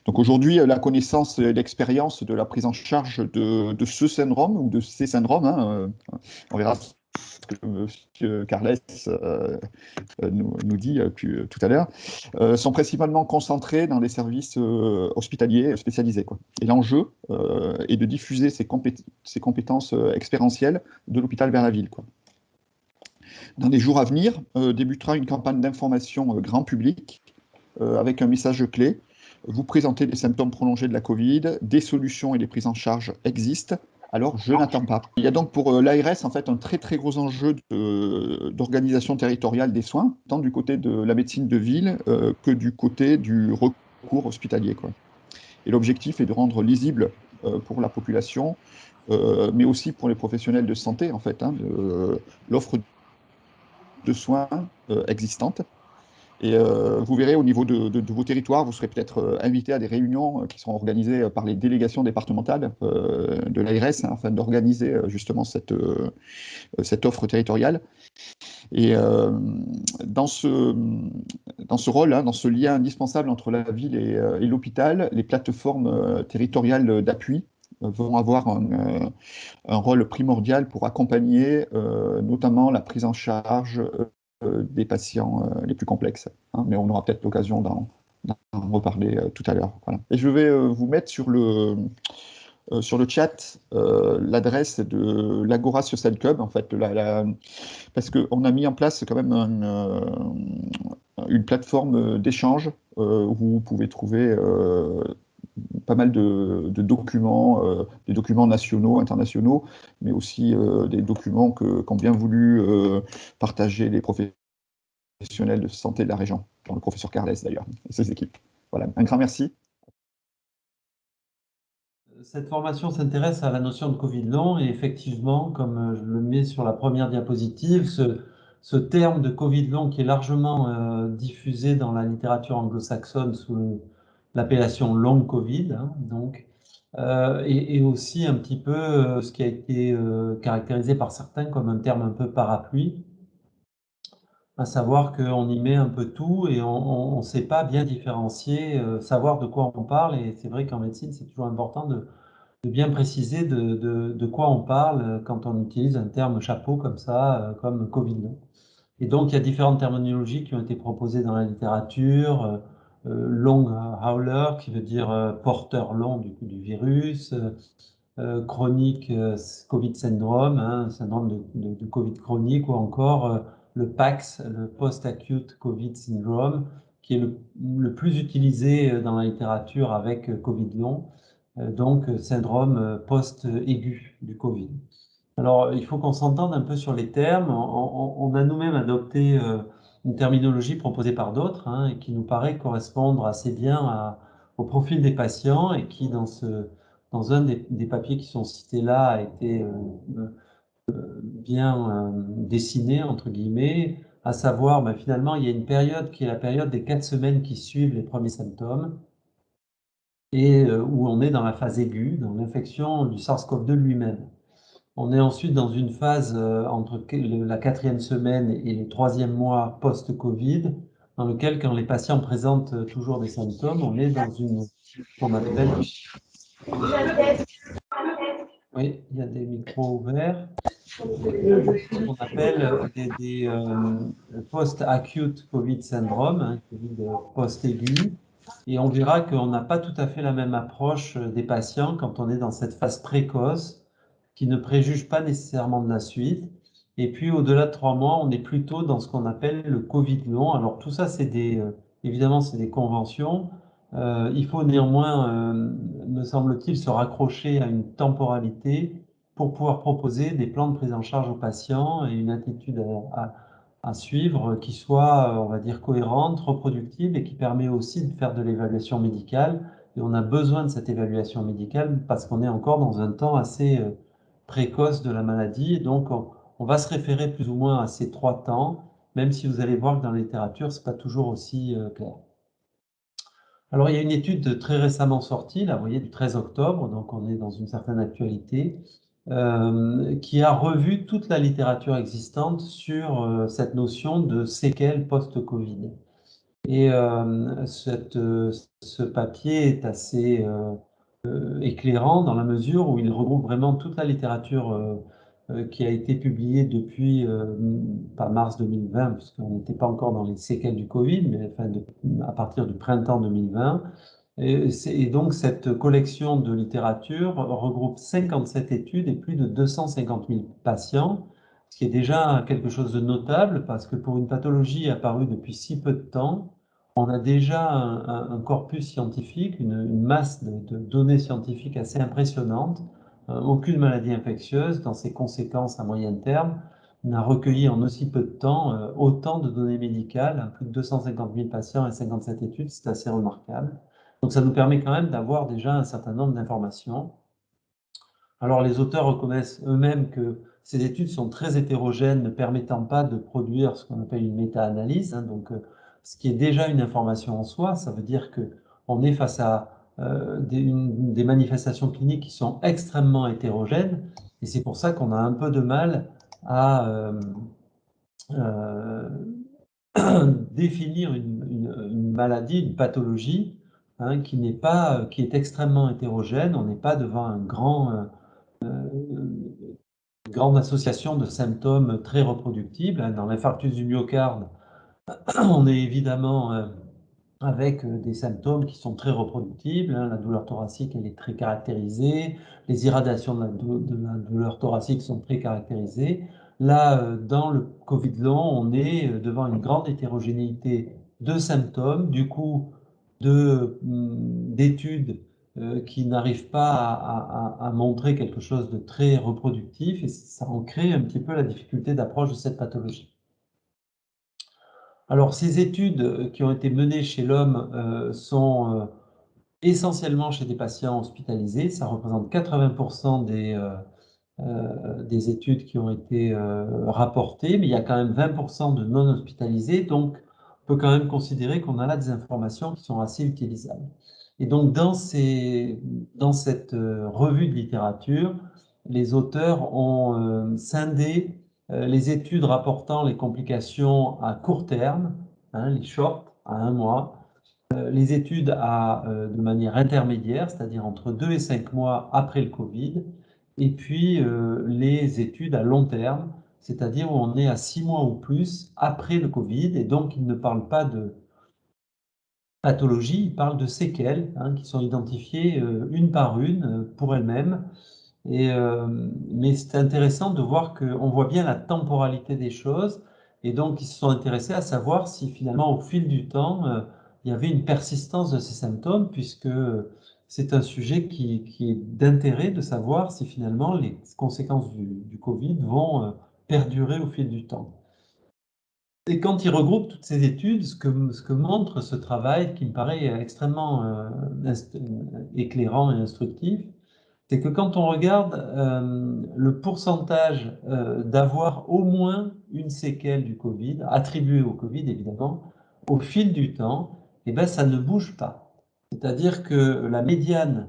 Donc aujourd'hui, la connaissance et l'expérience de la prise en charge de ce syndrome ou de ces syndromes, hein, on verra ce que M. Carles nous dit tout à l'heure, sont principalement concentrés dans les services hospitaliers spécialisés, quoi. Et l'enjeu est de diffuser ces compétences expérientielles de l'hôpital vers la ville, quoi. Dans les jours à venir, débutera une campagne d'information grand public avec un message clé. Vous présentez les symptômes prolongés de la Covid, des solutions et des prises en charge existent, alors je n'attends pas. Il y a donc pour l'ARS en fait un très très gros enjeu d'organisation territoriale des soins, tant du côté de la médecine de ville que du côté du recours hospitalier, quoi. Et l'objectif est de rendre lisible pour la population, mais aussi pour les professionnels de santé en fait, hein, l'offre de soins existante. Et vous verrez au niveau de vos territoires, vous serez peut-être invité à des réunions qui seront organisées par les délégations départementales de l'ARS, hein, afin d'organiser justement cette offre territoriale. Et dans ce rôle, hein, dans ce lien indispensable entre la ville et l'hôpital, les plateformes territoriales d'appui vont avoir un rôle primordial pour accompagner notamment la prise en charge des patients les plus complexes, hein, mais on aura peut-être l'occasion d'en reparler tout à l'heure. Voilà. Et je vais vous mettre sur le chat l'adresse de l'Agora Social Club, en fait, parce qu'on a mis en place quand même une plateforme d'échange où vous pouvez trouver pas mal de documents, des documents nationaux, internationaux, mais aussi des documents qu'ont bien voulu partager les professionnels de santé de la région, dont le professeur Carles d'ailleurs, et ses équipes. Voilà, un grand merci. Cette formation s'intéresse à la notion de Covid long et effectivement, comme je le mets sur la première diapositive, ce terme de Covid long qui est largement diffusé dans la littérature anglo-saxonne sous l'appellation long Covid, hein, donc, et aussi un petit peu ce qui a été caractérisé par certains comme un terme un peu parapluie, à savoir qu'on y met un peu tout et on ne sait pas bien différencier, savoir de quoi on parle. Et c'est vrai qu'en médecine, c'est toujours important de bien préciser de quoi on parle quand on utilise un terme chapeau comme ça, comme Covid. Et donc, il y a différentes terminologies qui ont été proposées dans la littérature. Long hauler, qui veut dire porteur long du virus. Chronique Covid syndrome, hein, syndrome de Covid chronique, ou encore le PAX, le Post-Acute Covid Syndrome, qui est le plus utilisé dans la littérature avec Covid long, donc syndrome post-aigu du Covid. Alors, il faut qu'on s'entende un peu sur les termes. On a nous-mêmes adopté une terminologie proposée par d'autres, hein, et qui nous paraît correspondre assez bien au profil des patients et qui, dans un des papiers qui sont cités là, a été bien dessiné, entre guillemets, à savoir, ben, finalement, il y a une période qui est la période des 4 semaines qui suivent les premiers symptômes et où on est dans la phase aiguë, dans l'infection du SARS-CoV-2 lui-même. On est ensuite dans une phase entre la 4e semaine et le 3e mois post-Covid, dans lequel, quand les patients présentent toujours des symptômes, on est dans qu'on appelle... Oui, il y a des micros ouverts. On appelle des post-acute Covid syndrome, hein, Covid post-aigu. Et on verra qu'on n'a pas tout à fait la même approche des patients quand on est dans cette phase précoce, qui ne préjuge pas nécessairement de la suite. Et puis, au-delà de 3 mois, on est plutôt dans ce qu'on appelle le Covid long. Alors, tout ça, évidemment, c'est des conventions. Il faut néanmoins, me semble-t-il, se raccrocher à une temporalité pour pouvoir proposer des plans de prise en charge aux patients et une attitude à suivre qui soit, on va dire, cohérente, reproductible et qui permet aussi de faire de l'évaluation médicale. Et on a besoin de cette évaluation médicale parce qu'on est encore dans un temps assez précoce de la maladie. Donc, on va se référer plus ou moins à ces 3 temps, même si vous allez voir que dans la littérature, ce n'est pas toujours aussi clair. Alors, il y a une étude très récemment sortie, là, vous voyez, du 13 octobre, donc on est dans une certaine actualité, qui a revu toute la littérature existante sur cette notion de séquelles post-Covid. Et ce papier est assez éclairant dans la mesure où il regroupe vraiment toute la littérature qui a été publiée depuis, pas mars 2020, puisqu'on n'était pas encore dans les séquelles du Covid, mais enfin à partir du printemps 2020. Et donc, cette collection de littérature regroupe 57 études et plus de 250 000 patients, ce qui est déjà quelque chose de notable parce que pour une pathologie apparue depuis si peu de temps, on a déjà un corpus scientifique, une masse de données scientifiques assez impressionnante. Aucune maladie infectieuse, dans ses conséquences à moyen terme, n'a recueilli en aussi peu de temps autant de données médicales, plus de 250 000 patients et 57 études, c'est assez remarquable. Donc ça nous permet quand même d'avoir déjà un certain nombre d'informations. Alors les auteurs reconnaissent eux-mêmes que ces études sont très hétérogènes, ne permettant pas de produire ce qu'on appelle une méta-analyse. Donc ce qui est déjà une information en soi, ça veut dire qu'on est face à des manifestations cliniques qui sont extrêmement hétérogènes, et c'est pour ça qu'on a un peu de mal à définir une maladie, une pathologie, qui est extrêmement hétérogène. On n'est pas devant une grande association de symptômes très reproductibles. Dans l'infarctus du myocarde, on est évidemment avec des symptômes qui sont très reproductibles. La douleur thoracique, elle est très caractérisée. Les irradiations de la douleur thoracique sont très caractérisées. Là, dans le Covid long, on est devant une grande hétérogénéité de symptômes, du coup, d'études qui n'arrivent pas à montrer quelque chose de très reproductif, et ça en crée un petit peu la difficulté d'approche de cette pathologie. Alors, ces études qui ont été menées chez l'homme sont essentiellement chez des patients hospitalisés. Ça représente 80% des études qui ont été rapportées, mais il y a quand même 20% de non hospitalisés. Donc, on peut quand même considérer qu'on a là des informations qui sont assez utilisables. Et donc, dans cette revue de littérature, les auteurs ont scindé les études rapportant les complications à court terme, les short, à 1 mois, les études de manière intermédiaire, c'est-à-dire entre 2 et 5 mois après le Covid, et puis les études à long terme, c'est-à-dire où on est à 6 mois ou plus après le Covid, et donc ils ne parlent pas de pathologie, ils parlent de séquelles qui sont identifiées une par une pour elles-mêmes. Mais c'est intéressant de voir qu'on voit bien la temporalité des choses, et donc ils se sont intéressés à savoir si finalement au fil du temps il y avait une persistance de ces symptômes, puisque c'est un sujet qui est d'intérêt de savoir si finalement les conséquences du Covid vont perdurer au fil du temps. Et quand ils regroupent toutes ces études, ce que montre ce travail, qui me paraît extrêmement éclairant et instructif, c'est que quand on regarde le pourcentage d'avoir au moins une séquelle du Covid, attribuée au Covid évidemment, au fil du temps, eh ben, ça ne bouge pas. C'est-à-dire que la médiane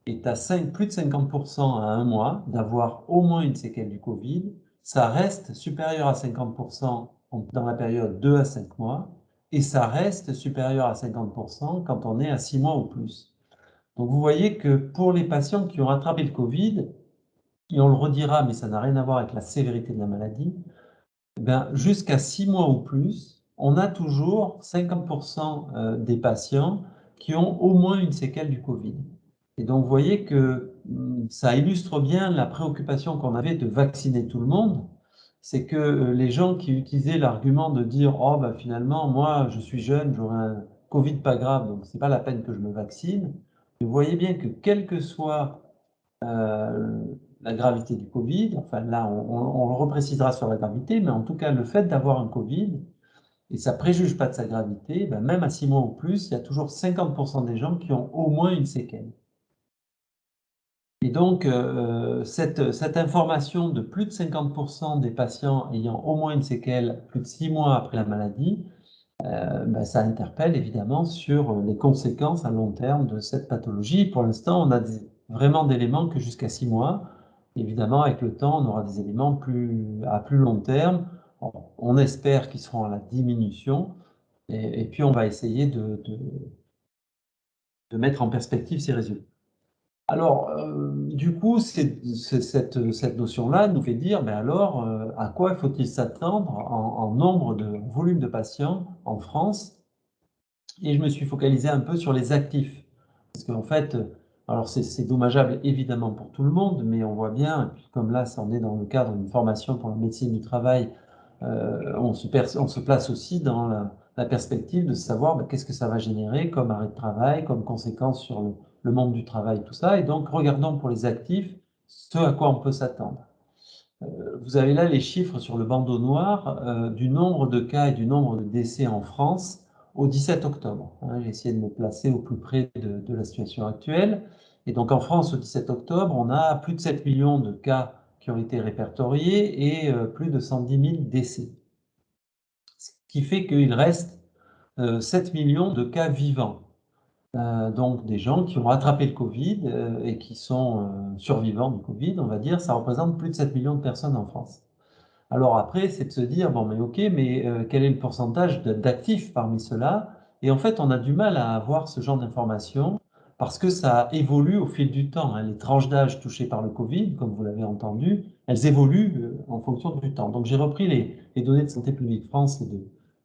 est à plus de 50% à 1 mois d'avoir au moins une séquelle du Covid. Ça reste supérieur à 50% dans la période 2 à 5 mois, et ça reste supérieur à 50% quand on est à 6 mois ou plus. Donc vous voyez que pour les patients qui ont attrapé le Covid, et on le redira, mais ça n'a rien à voir avec la sévérité de la maladie, jusqu'à 6 mois ou plus, on a toujours 50% des patients qui ont au moins une séquelle du Covid. Et donc vous voyez que ça illustre bien la préoccupation qu'on avait de vacciner tout le monde. C'est que les gens qui utilisaient l'argument de dire « Oh, finalement, moi, je suis jeune, j'aurai un Covid pas grave, donc c'est pas la peine que je me vaccine », vous voyez bien que quelle que soit la gravité du Covid, enfin là on le reprécisera sur la gravité, mais en tout cas le fait d'avoir un Covid, et ça ne préjuge pas de sa gravité, même à 6 mois ou plus, il y a toujours 50% des gens qui ont au moins une séquelle. Et donc cette information de plus de 50% des patients ayant au moins une séquelle plus de 6 mois après la maladie, ça interpelle évidemment sur les conséquences à long terme de cette pathologie. Pour l'instant, on a vraiment d'éléments que jusqu'à 6 mois. Évidemment, avec le temps, on aura des éléments à plus long terme. On espère qu'ils seront à la diminution, et puis on va essayer de mettre en perspective ces résultats. Alors, du coup, cette notion-là nous fait dire, ben alors, à quoi faut-il s'attendre en nombre de volume de patients en France? Et je me suis focalisé un peu sur les actifs. Parce qu'en fait, alors c'est dommageable évidemment pour tout le monde, mais on voit bien, et puis comme là, ça en est dans le cadre d'une formation pour la médecine du travail, on se place aussi dans la perspective de savoir ben, qu'est-ce que ça va générer comme arrêt de travail, comme conséquence sur le monde du travail, tout ça. Et donc, regardons pour les actifs ce à quoi on peut s'attendre. Vous avez là les chiffres sur le bandeau noir du nombre de cas et du nombre de décès en France au 17 octobre. J'ai essayé de me placer au plus près de la situation actuelle. Et donc en France, au 17 octobre, on a plus de 7 millions de cas qui ont été répertoriés et plus de 110 000 décès. Ce qui fait qu'il reste 7 millions de cas vivants. Donc des gens qui ont attrapé le Covid et qui sont survivants du Covid, on va dire, ça représente plus de 7 millions de personnes en France. Alors après, c'est de se dire, bon, mais ok, mais quel est le pourcentage d'actifs parmi ceux-là? Et en fait, on a du mal à avoir ce genre d'informations parce que ça évolue au fil du temps, hein. Les tranches d'âge touchées par le Covid, comme vous l'avez entendu, elles évoluent en fonction du temps. Donc j'ai repris les données de Santé publique France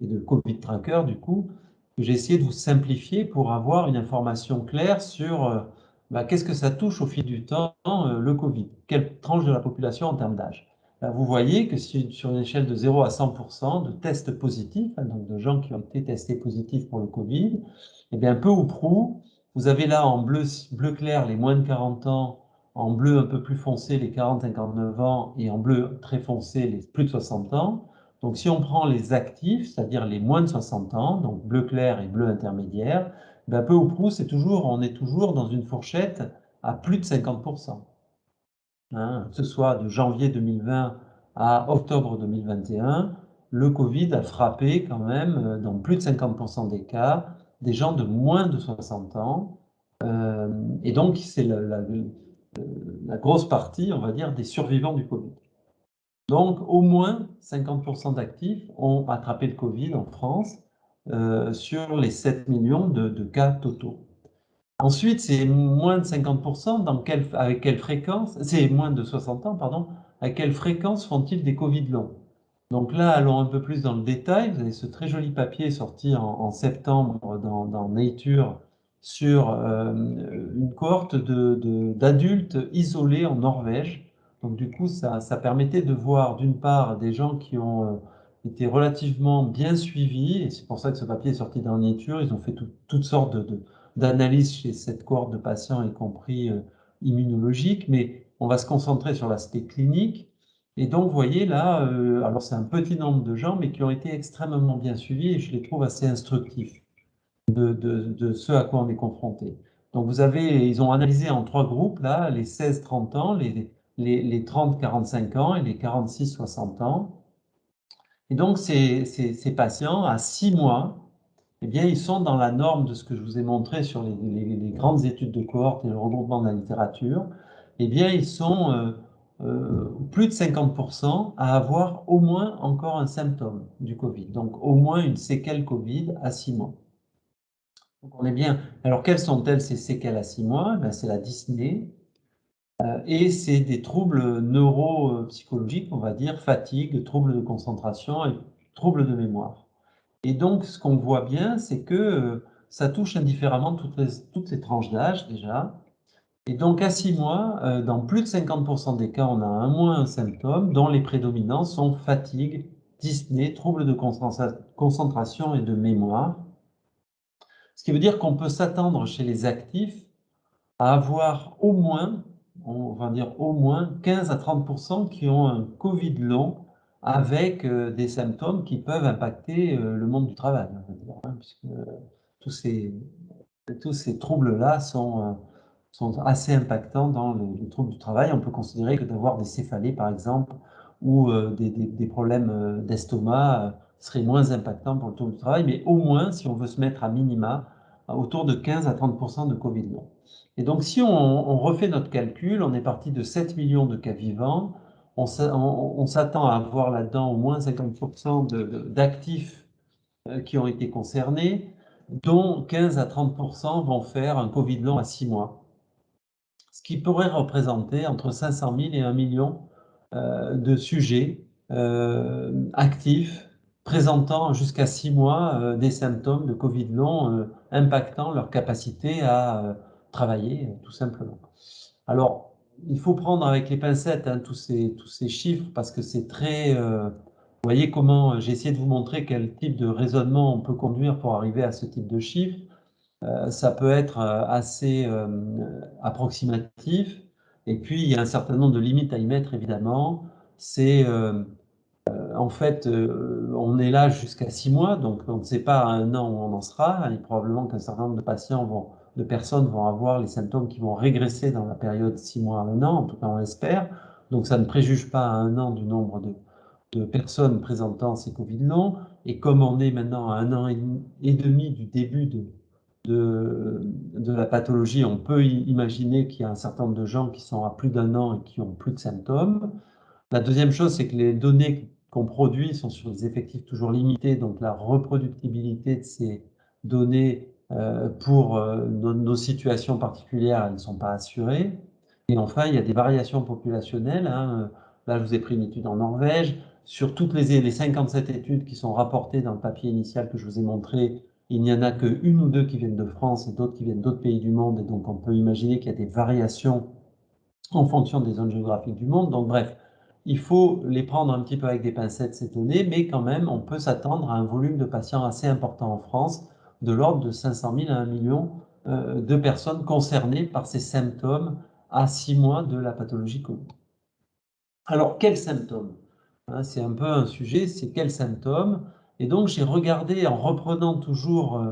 et de Covid Tracker, du coup, que j'ai essayé de vous simplifier pour avoir une information claire sur bah, qu'est-ce que ça touche au fil du temps, le Covid, quelle tranche de la population en termes d'âge. Vous voyez que sur une échelle de 0 à 100% de tests positifs, hein, donc de gens qui ont été testés positifs pour le Covid, eh bien, peu ou prou, vous avez là en bleu, bleu clair les moins de 40 ans, en bleu un peu plus foncé les 40-59 ans et en bleu très foncé les plus de 60 ans. Donc si on prend les actifs, c'est-à-dire les moins de 60 ans, donc bleu clair et bleu intermédiaire, ben, peu ou prou, on est toujours dans une fourchette à plus de 50%. Hein, que ce soit de janvier 2020 à octobre 2021, le Covid a frappé quand même, dans plus de 50% des cas, des gens de moins de 60 ans. Et donc, c'est la grosse partie, on va dire, des survivants du Covid. Donc, au moins 50% d'actifs ont attrapé le Covid en France sur les 7 millions de cas totaux. Ensuite, c'est moins de 50%, avec quelle fréquence, c'est moins de 60 ans, pardon, à quelle fréquence font-ils des Covid longs? Donc là, allons un peu plus dans le détail. Vous avez ce très joli papier sorti en septembre dans Nature sur une cohorte d'adultes isolés en Norvège. Donc du coup, ça permettait de voir d'une part des gens qui ont été relativement bien suivis, et c'est pour ça que ce papier est sorti dans Nature. Ils ont fait toutes sortes d'analyses chez cette cohorte de patients, y compris immunologiques, mais on va se concentrer sur l'aspect clinique. Et donc, vous voyez là, alors c'est un petit nombre de gens, mais qui ont été extrêmement bien suivis et je les trouve assez instructifs de ce à quoi on est confronté. Donc, ils ont analysé en trois groupes, là, les 16-30 ans, les 30-45 ans et les 46-60 ans. Et donc, ces patients, à 6 mois, eh bien, ils sont dans la norme de ce que je vous ai montré sur les grandes études de cohorte et le regroupement de la littérature. Eh bien, ils sont plus de 50% à avoir au moins encore un symptôme du Covid, donc au moins une séquelle Covid à 6 mois. Donc on est bien. Alors, quelles sont-elles ces séquelles à 6 mois? Eh c'est la dyspnée et c'est des troubles neuropsychologiques, on va dire, fatigue, troubles de concentration et troubles de mémoire. Et donc, ce qu'on voit bien, c'est que ça touche indifféremment toutes ces tranches d'âge déjà. Et donc, à 6 mois, dans plus de 50% des cas, on a un moins un symptôme dont les prédominants sont fatigue, dyspnée, troubles de concentration et de mémoire. Ce qui veut dire qu'on peut s'attendre chez les actifs à avoir au moins, on va dire au moins 15 à 30% qui ont un Covid long avec des symptômes qui peuvent impacter le monde du travail, on va dire, hein, puisque tous ces, tous ces troubles-là sont assez impactants dans les troubles du travail. On peut considérer que d'avoir des céphalées, par exemple, ou des problèmes d'estomac serait moins impactant pour le trouble du travail, mais au moins, si on veut se mettre à minima, autour de 15 à 30% de Covid long. Et donc, si on refait notre calcul, on est parti de 7 millions de cas vivants. On s'attend à avoir là-dedans au moins 50% d'actifs qui ont été concernés, dont 15 à 30% vont faire un Covid long à 6 mois. Ce qui pourrait représenter entre 500 000 et 1 million de sujets actifs présentant jusqu'à 6 mois des symptômes de Covid long impactant leur capacité à travailler, tout simplement. Alors, il faut prendre avec les pincettes tous ces chiffres parce que c'est très... vous voyez comment j'ai essayé de vous montrer quel type de raisonnement on peut conduire pour arriver à ce type de chiffres. Ça peut être assez approximatif. Et puis, il y a un certain nombre de limites à y mettre, évidemment. C'est en fait, on est là jusqu'à 6 mois, donc on ne sait pas à 1 an où on en sera. Et probablement qu'un certain nombre de personnes vont avoir les symptômes qui vont régresser dans la période 6 mois à 1 an, en tout cas on l'espère. Donc ça ne préjuge pas à 1 an du nombre de personnes présentant ces Covid longs. Et comme on est maintenant à 1 an et demi du début de la pathologie, on peut imaginer qu'il y a un certain nombre de gens qui sont à plus d'1 an et qui ont plus de symptômes. La deuxième chose, c'est que les données qu'on produit sont sur des effectifs toujours limités, donc la reproductibilité de ces données pour nos situations particulières, elles ne sont pas assurées. Et enfin, il y a des variations populationnelles. Là, je vous ai pris une étude en Norvège. Sur toutes les 57 études qui sont rapportées dans le papier initial que je vous ai montré, il n'y en a qu'une ou deux qui viennent de France et d'autres qui viennent d'autres pays du monde. Et donc, on peut imaginer qu'il y a des variations en fonction des zones géographiques du monde. Donc, bref, il faut les prendre un petit peu avec des pincettes, ces données, mais quand même, on peut s'attendre à un volume de patients assez important en France, de l'ordre de 500 000 à 1 million de personnes concernées par ces symptômes à 6 mois de la pathologie Covid. Alors, quels symptômes? C'est un peu un sujet, c'est quels symptômes? Et donc, j'ai regardé, en reprenant toujours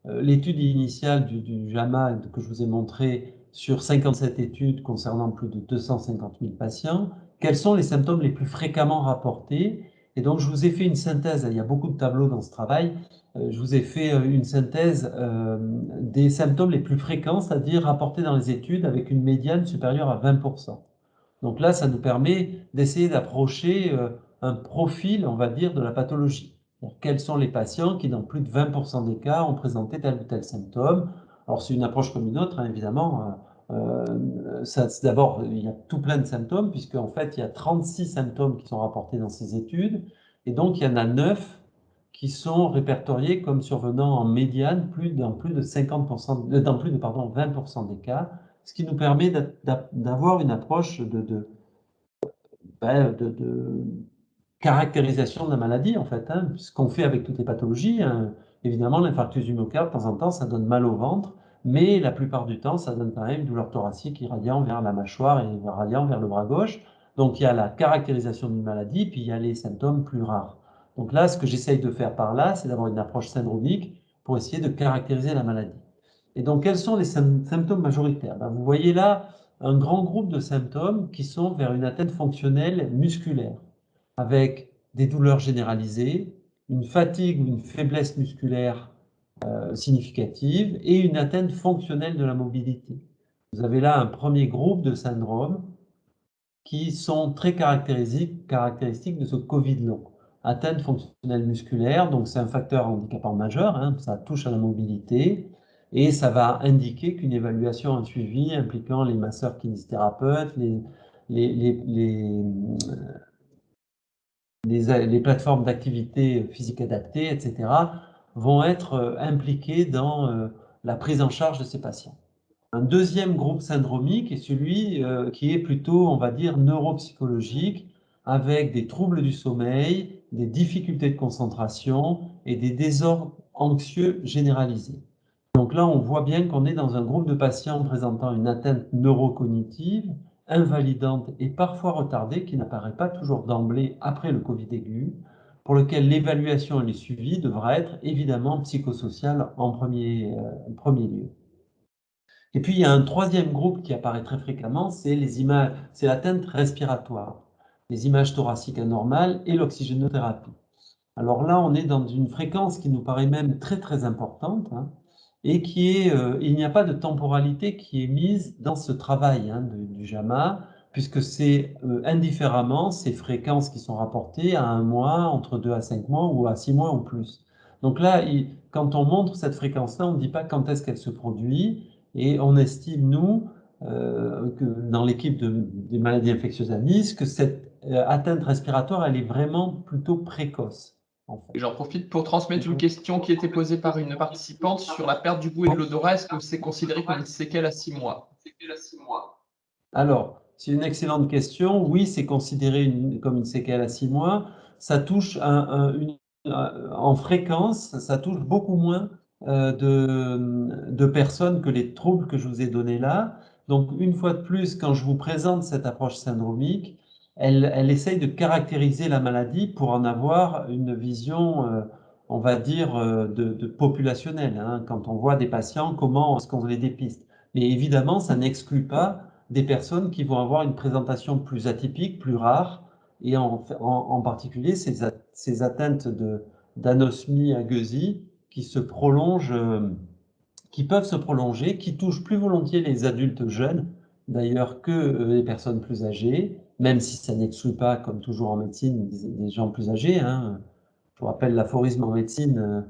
l'étude initiale du JAMA que je vous ai montré sur 57 études concernant plus de 250 000 patients, quels sont les symptômes les plus fréquemment rapportés? Et donc, je vous ai fait une synthèse, il y a beaucoup de tableaux dans ce travail, je vous ai fait une synthèse des symptômes les plus fréquents, c'est-à-dire rapportés dans les études avec une médiane supérieure à 20%. Donc là, ça nous permet d'essayer d'approcher un profil, on va dire, de la pathologie. Quels sont les patients qui, dans plus de 20% des cas, ont présenté tel ou tel symptôme? Alors, c'est une approche comme une autre, évidemment. D'abord, il y a tout plein de symptômes, puisqu'en fait, il y a 36 symptômes qui sont rapportés dans ces études, et donc il y en a 9 qui sont répertoriés comme survenant en médiane dans plus de 50%, dans plus de 20% des cas, ce qui nous permet d'avoir une approche de caractérisation de la maladie, en fait, ce qu'on fait avec toutes les pathologies. Évidemment, l'infarctus du myocarde, de temps en temps, ça donne mal au ventre, mais la plupart du temps, ça donne quand même une douleur thoracique irradiant vers la mâchoire et irradiant vers le bras gauche. Donc, il y a la caractérisation d'une maladie, puis il y a les symptômes plus rares. Donc là, ce que j'essaye de faire par là, c'est d'avoir une approche syndromique pour essayer de caractériser la maladie. Et donc, quels sont les symptômes majoritaires? Vous voyez là un grand groupe de symptômes qui sont vers une atteinte fonctionnelle musculaire, avec des douleurs généralisées, une fatigue ou une faiblesse musculaire significative et une atteinte fonctionnelle de la mobilité. Vous avez là un premier groupe de syndromes qui sont très caractéristiques de ce Covid long. Atteinte fonctionnelle musculaire, donc c'est un facteur handicapant majeur, ça touche à la mobilité, et ça va indiquer qu'une évaluation, un suivi impliquant les masseurs kinésithérapeutes, les plateformes d'activité physique adaptée, etc., vont être impliquées dans la prise en charge de ces patients. Un deuxième groupe syndromique est celui qui est plutôt, on va dire, neuropsychologique, avec des troubles du sommeil, des difficultés de concentration et des désordres anxieux généralisés. Donc là, on voit bien qu'on est dans un groupe de patients présentant une atteinte neurocognitive, invalidante et parfois retardée, qui n'apparaît pas toujours d'emblée après le Covid aigu, pour lequel l'évaluation et le suivi devra être évidemment psychosocial en premier lieu. Et puis, il y a un troisième groupe qui apparaît très fréquemment, c'est l'atteinte respiratoire, les images thoraciques anormales et l'oxygénothérapie. Alors là, on est dans une fréquence qui nous paraît même très, très importante. et il n'y a pas de temporalité qui est mise dans ce travail du JAMA, puisque c'est indifféremment ces fréquences qui sont rapportées à 1 mois, entre 2 à 5 mois ou à 6 mois ou plus. Donc là, quand on montre cette fréquence-là, on ne dit pas quand est-ce qu'elle se produit, et on estime, nous, que dans l'équipe des maladies infectieuses à Nice, que cette atteinte respiratoire, elle est vraiment plutôt précoce, en fait. Et j'en profite pour transmettre une question qui était posée par une participante sur la perte du goût et de l'odorat. Est-ce que c'est considéré comme une séquelle à 6 mois? Alors, c'est une excellente question. Oui, c'est considéré comme une séquelle à 6 mois. Ça touche en fréquence, ça touche beaucoup moins de personnes que les troubles que je vous ai donnés là. Donc, une fois de plus, quand je vous présente cette approche syndromique, elle essaye de caractériser la maladie pour en avoir une vision, on va dire, de populationnelle, hein. Quand on voit des patients, comment est-ce qu'on les dépiste? Mais évidemment, ça n'exclut pas des personnes qui vont avoir une présentation plus atypique, plus rare, et en particulier ces atteintes d'anosmie agueusie qui se prolongent, qui peuvent se prolonger, qui touchent plus volontiers les adultes jeunes, d'ailleurs, que les personnes plus âgées, même si ça n'exclut pas, comme toujours en médecine, des gens plus âgés, hein. Je vous rappelle l'aphorisme en médecine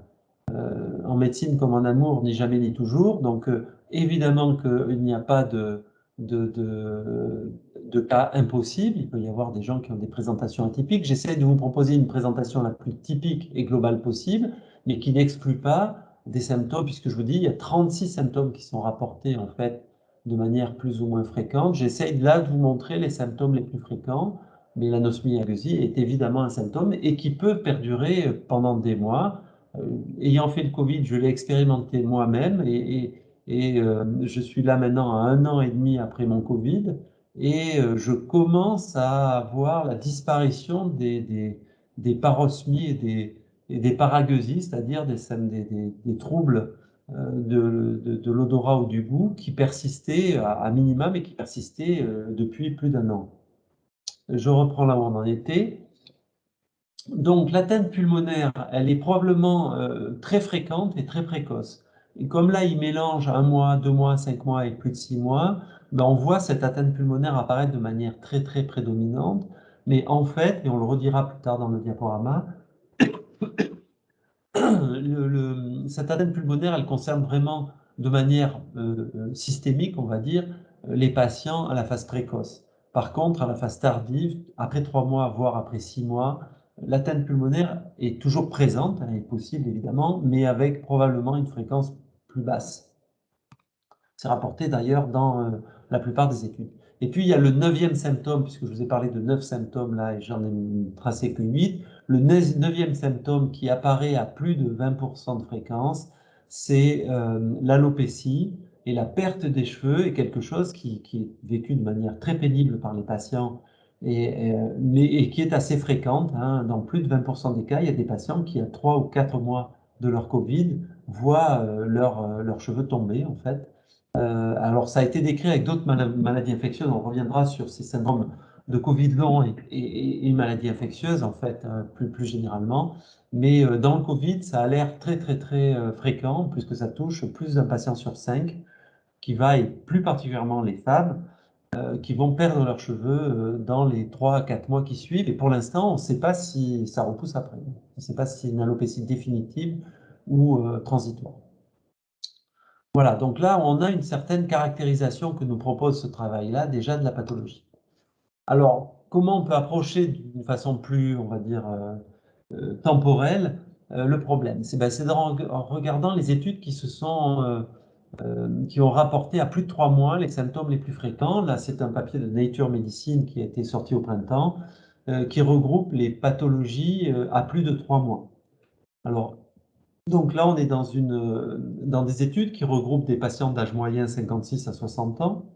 comme en amour, ni jamais ni toujours. Donc, évidemment qu'il n'y a pas de, de, de cas impossibles. Il peut y avoir des gens qui ont des présentations atypiques. J'essaie de vous proposer une présentation la plus typique et globale possible, mais qui n'exclut pas des symptômes, puisque je vous dis, il y a 36 symptômes qui sont rapportés en fait de manière plus ou moins fréquente. J'essaie là de vous montrer les symptômes les plus fréquents, mais l'anosmie agueusie est évidemment un symptôme et qui peut perdurer pendant des mois. Ayant fait le Covid, je l'ai expérimenté moi-même et je suis là maintenant à 1 an et demi après mon Covid et je commence à voir la disparition des parosmies et des paraguesies, c'est-à-dire des troubles de l'odorat ou du goût qui persistaient à minima, mais qui persistaient depuis plus d'1 an. Je reprends là où on en était. Donc, l'atteinte pulmonaire, elle est probablement très fréquente et très précoce. Et comme là, il mélange 1 mois, 2 mois, 5 mois et plus de 6 mois, ben, on voit cette atteinte pulmonaire apparaître de manière très, très prédominante. Mais en fait, et on le redira plus tard dans le diaporama, cette atteinte pulmonaire, elle concerne vraiment de manière systémique, on va dire, les patients à la phase précoce. Par contre, à la phase tardive, après 3 mois, voire après 6 mois, l'atteinte pulmonaire est toujours présente, elle est possible évidemment, mais avec probablement une fréquence plus basse. C'est rapporté d'ailleurs dans la plupart des études. Et puis il y a le 9e symptôme, puisque je vous ai parlé de 9 symptômes là et j'en ai tracé que 8. Le 9e symptôme qui apparaît à plus de 20% de fréquence, c'est l'alopécie. Et la perte des cheveux est quelque chose qui est vécu de manière très pénible par les patients et qui est assez fréquente, hein. Dans plus de 20% des cas, il y a des patients qui, à 3 ou 4 mois de leur Covid, voient leurs cheveux tomber en fait. Alors, ça a été décrit avec d'autres maladies infectieuses. On reviendra sur ces syndromes de Covid long et maladies infectieuses, en fait, plus généralement. Mais dans le Covid, ça a l'air très, très, très fréquent, puisque ça touche plus d'un patient sur 5 qui va, et plus particulièrement les femmes, qui vont perdre leurs cheveux dans les 3 à 4 mois qui suivent. Et pour l'instant, on ne sait pas si ça repousse après. On ne sait pas si c'est une alopécie définitive ou transitoire. Voilà, donc là, on a une certaine caractérisation que nous propose ce travail-là, déjà de la pathologie. Alors, comment on peut approcher d'une façon plus, on va dire, temporelle le problème? C'est en regardant les études qui ont rapporté à plus de 3 mois les symptômes les plus fréquents. Là, c'est un papier de Nature Medicine qui a été sorti au printemps, qui regroupe les pathologies à plus de 3 mois. Alors, donc là, on est dans des études qui regroupent des patients d'âge moyen 56 à 60 ans,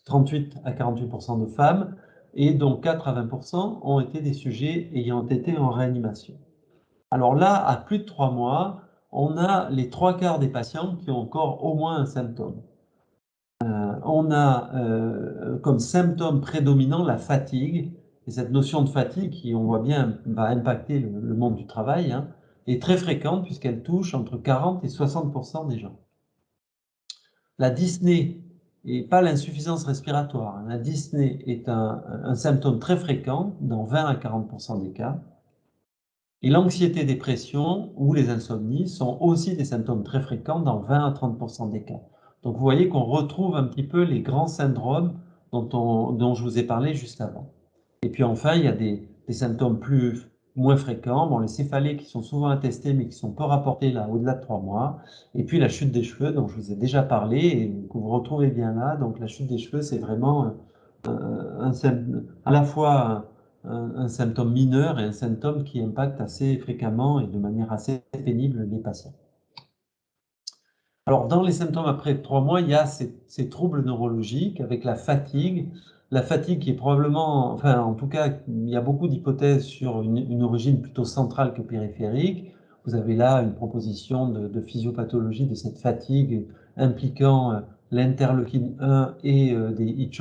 38 à 48% de femmes, et dont 4 à 20% ont été des sujets ayant été en réanimation. Alors là, à plus de 3 mois, on a les 3 quarts des patients qui ont encore au moins un symptôme. On a comme symptôme prédominant la fatigue, et cette notion de fatigue qui, on voit bien, va impacter le monde du travail, hein, est très fréquente puisqu'elle touche entre 40 et 60% des gens. La dyspnée, et pas l'insuffisance respiratoire, la dyspnée est un symptôme très fréquent dans 20 à 40% des cas. Et l'anxiété-dépression ou les insomnies sont aussi des symptômes très fréquents dans 20 à 30% des cas. Donc vous voyez qu'on retrouve un petit peu les grands syndromes dont je vous ai parlé juste avant. Et puis enfin, il y a des symptômes moins fréquents, bon, les céphalées qui sont souvent attestés mais qui sont peu rapportés là au-delà de 3 mois. Et puis la chute des cheveux dont je vous ai déjà parlé et que vous retrouvez bien là. Donc la chute des cheveux, c'est vraiment à la fois un symptôme mineur et un symptôme qui impacte assez fréquemment et de manière assez pénible les patients. Alors, dans les symptômes après 3 mois, il y a ces troubles neurologiques avec la fatigue qui est probablement, enfin, en tout cas, il y a beaucoup d'hypothèses sur une origine plutôt centrale que périphérique. Vous avez là une proposition de physiopathologie de cette fatigue impliquant l'interleukine 1 et des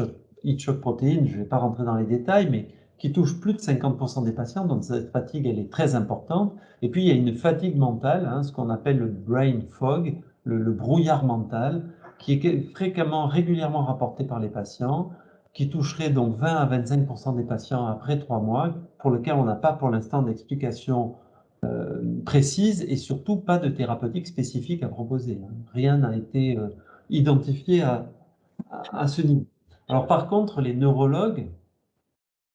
heat shock protéines. Je ne vais pas rentrer dans les détails, mais qui touche plus de 50% des patients, donc cette fatigue, elle est très importante. Et puis, il y a une fatigue mentale, hein, ce qu'on appelle le brain fog, le brouillard mental, qui est fréquemment, régulièrement rapporté par les patients, qui toucherait donc 20 à 25% des patients après 3 mois, pour lequel on n'a pas pour l'instant d'explication précise et surtout pas de thérapeutique spécifique à proposer. Rien n'a été identifié à ce niveau. Alors par contre, les neurologues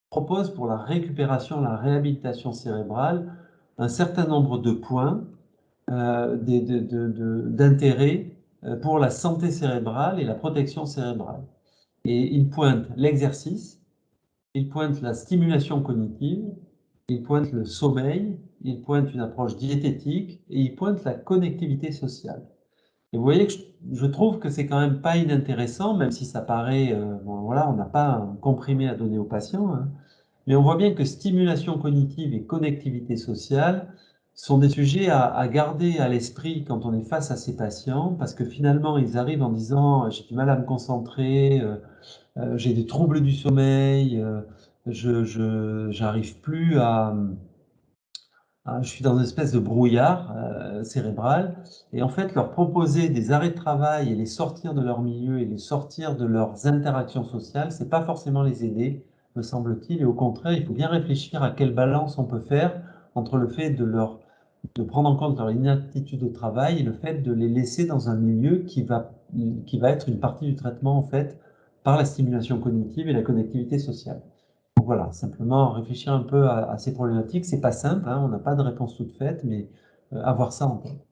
proposent pour la récupération, la réhabilitation cérébrale, un certain nombre de points d'intérêt pour la santé cérébrale et la protection cérébrale. Et ils pointent l'exercice, ils pointent la stimulation cognitive, ils pointent le sommeil, ils pointent une approche diététique et ils pointent la connectivité sociale. Et vous voyez que je trouve que c'est quand même pas inintéressant, même si ça paraît, bon, voilà, on n'a pas un comprimé à donner aux patients, hein, mais on voit bien que stimulation cognitive et connectivité sociale sont des sujets à garder à l'esprit quand on est face à ces patients, parce que finalement, ils arrivent en disant j'ai du mal à me concentrer, j'ai des troubles du sommeil, je n'arrive plus je suis dans une espèce de brouillard cérébral, et en fait, leur proposer des arrêts de travail et les sortir de leur milieu et les sortir de leurs interactions sociales, c'est pas forcément les aider, me semble-t-il, et au contraire, il faut bien réfléchir à quelle balance on peut faire entre le fait de prendre en compte leur inaptitude au travail et le fait de les laisser dans un milieu qui va être une partie du traitement, en fait, par la stimulation cognitive et la connectivité sociale. Donc voilà, simplement réfléchir un peu à ces problématiques. C'est pas simple, hein, on n'a pas de réponse toute faite, mais avoir ça en tête.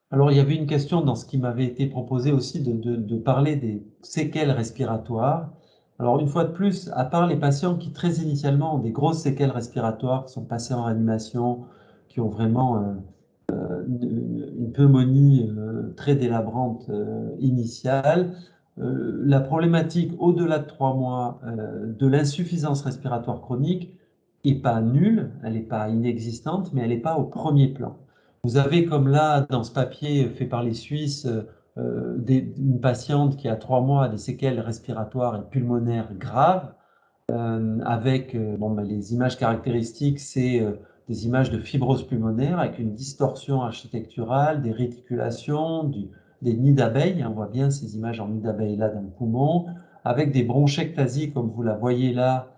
Alors, il y avait une question dans ce qui m'avait été proposé aussi de parler des séquelles respiratoires. Alors, une fois de plus, à part les patients qui très initialement ont des grosses séquelles respiratoires, qui sont passés en réanimation, qui ont vraiment une pneumonie très délabrante initiale, la problématique au-delà de 3 mois de l'insuffisance respiratoire chronique n'est pas nulle, elle n'est pas inexistante, mais elle n'est pas au premier plan. Vous avez comme là, dans ce papier fait par les Suisses, une patiente qui a 3 mois a des séquelles respiratoires et pulmonaires graves, avec les images caractéristiques, c'est des images de fibrose pulmonaire avec une distorsion architecturale, des réticulations, des nids d'abeilles. On voit bien ces images en nids d'abeilles là dans le poumon, avec des bronchectasies comme vous la voyez là,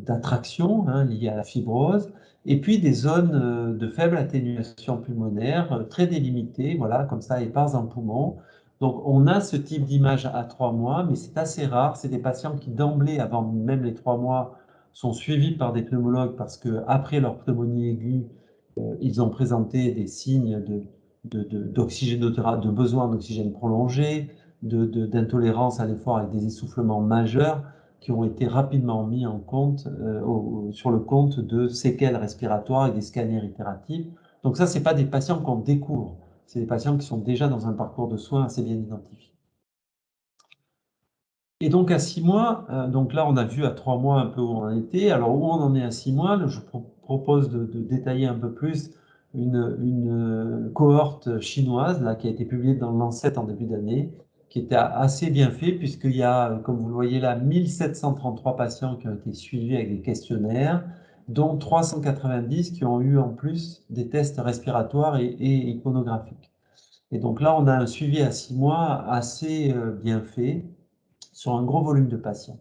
d'attraction liées à la fibrose, et puis des zones de faible atténuation pulmonaire très délimitées, voilà, comme ça, éparses dans le poumon. Donc, on a ce type d'image à 3 mois, mais c'est assez rare. C'est des patients qui, d'emblée, avant même les 3 mois, sont suivis par des pneumologues parce qu'après leur pneumonie aiguë, ils ont présenté des signes de besoin d'oxygène prolongé, d'intolérance à l'effort avec des essoufflements majeurs qui ont été rapidement mis en compte, sur le compte de séquelles respiratoires et des scanners itératifs. Donc ça, ce n'est pas des patients qu'on découvre. C'est des patients qui sont déjà dans un parcours de soins assez bien identifié. Et donc à 6 mois, donc là on a vu à 3 mois un peu où on en était. Alors où on en est à 6 mois, je propose de détailler un peu plus une cohorte chinoise là, qui a été publiée dans le Lancet en début d'année, qui était assez bien fait puisqu'il y a, comme vous le voyez là, 1733 patients qui ont été suivis avec des questionnaires. dont 390 qui ont eu en plus des tests respiratoires et iconographiques. Et donc là, on a un suivi à 6 mois assez bien fait sur un gros volume de patients.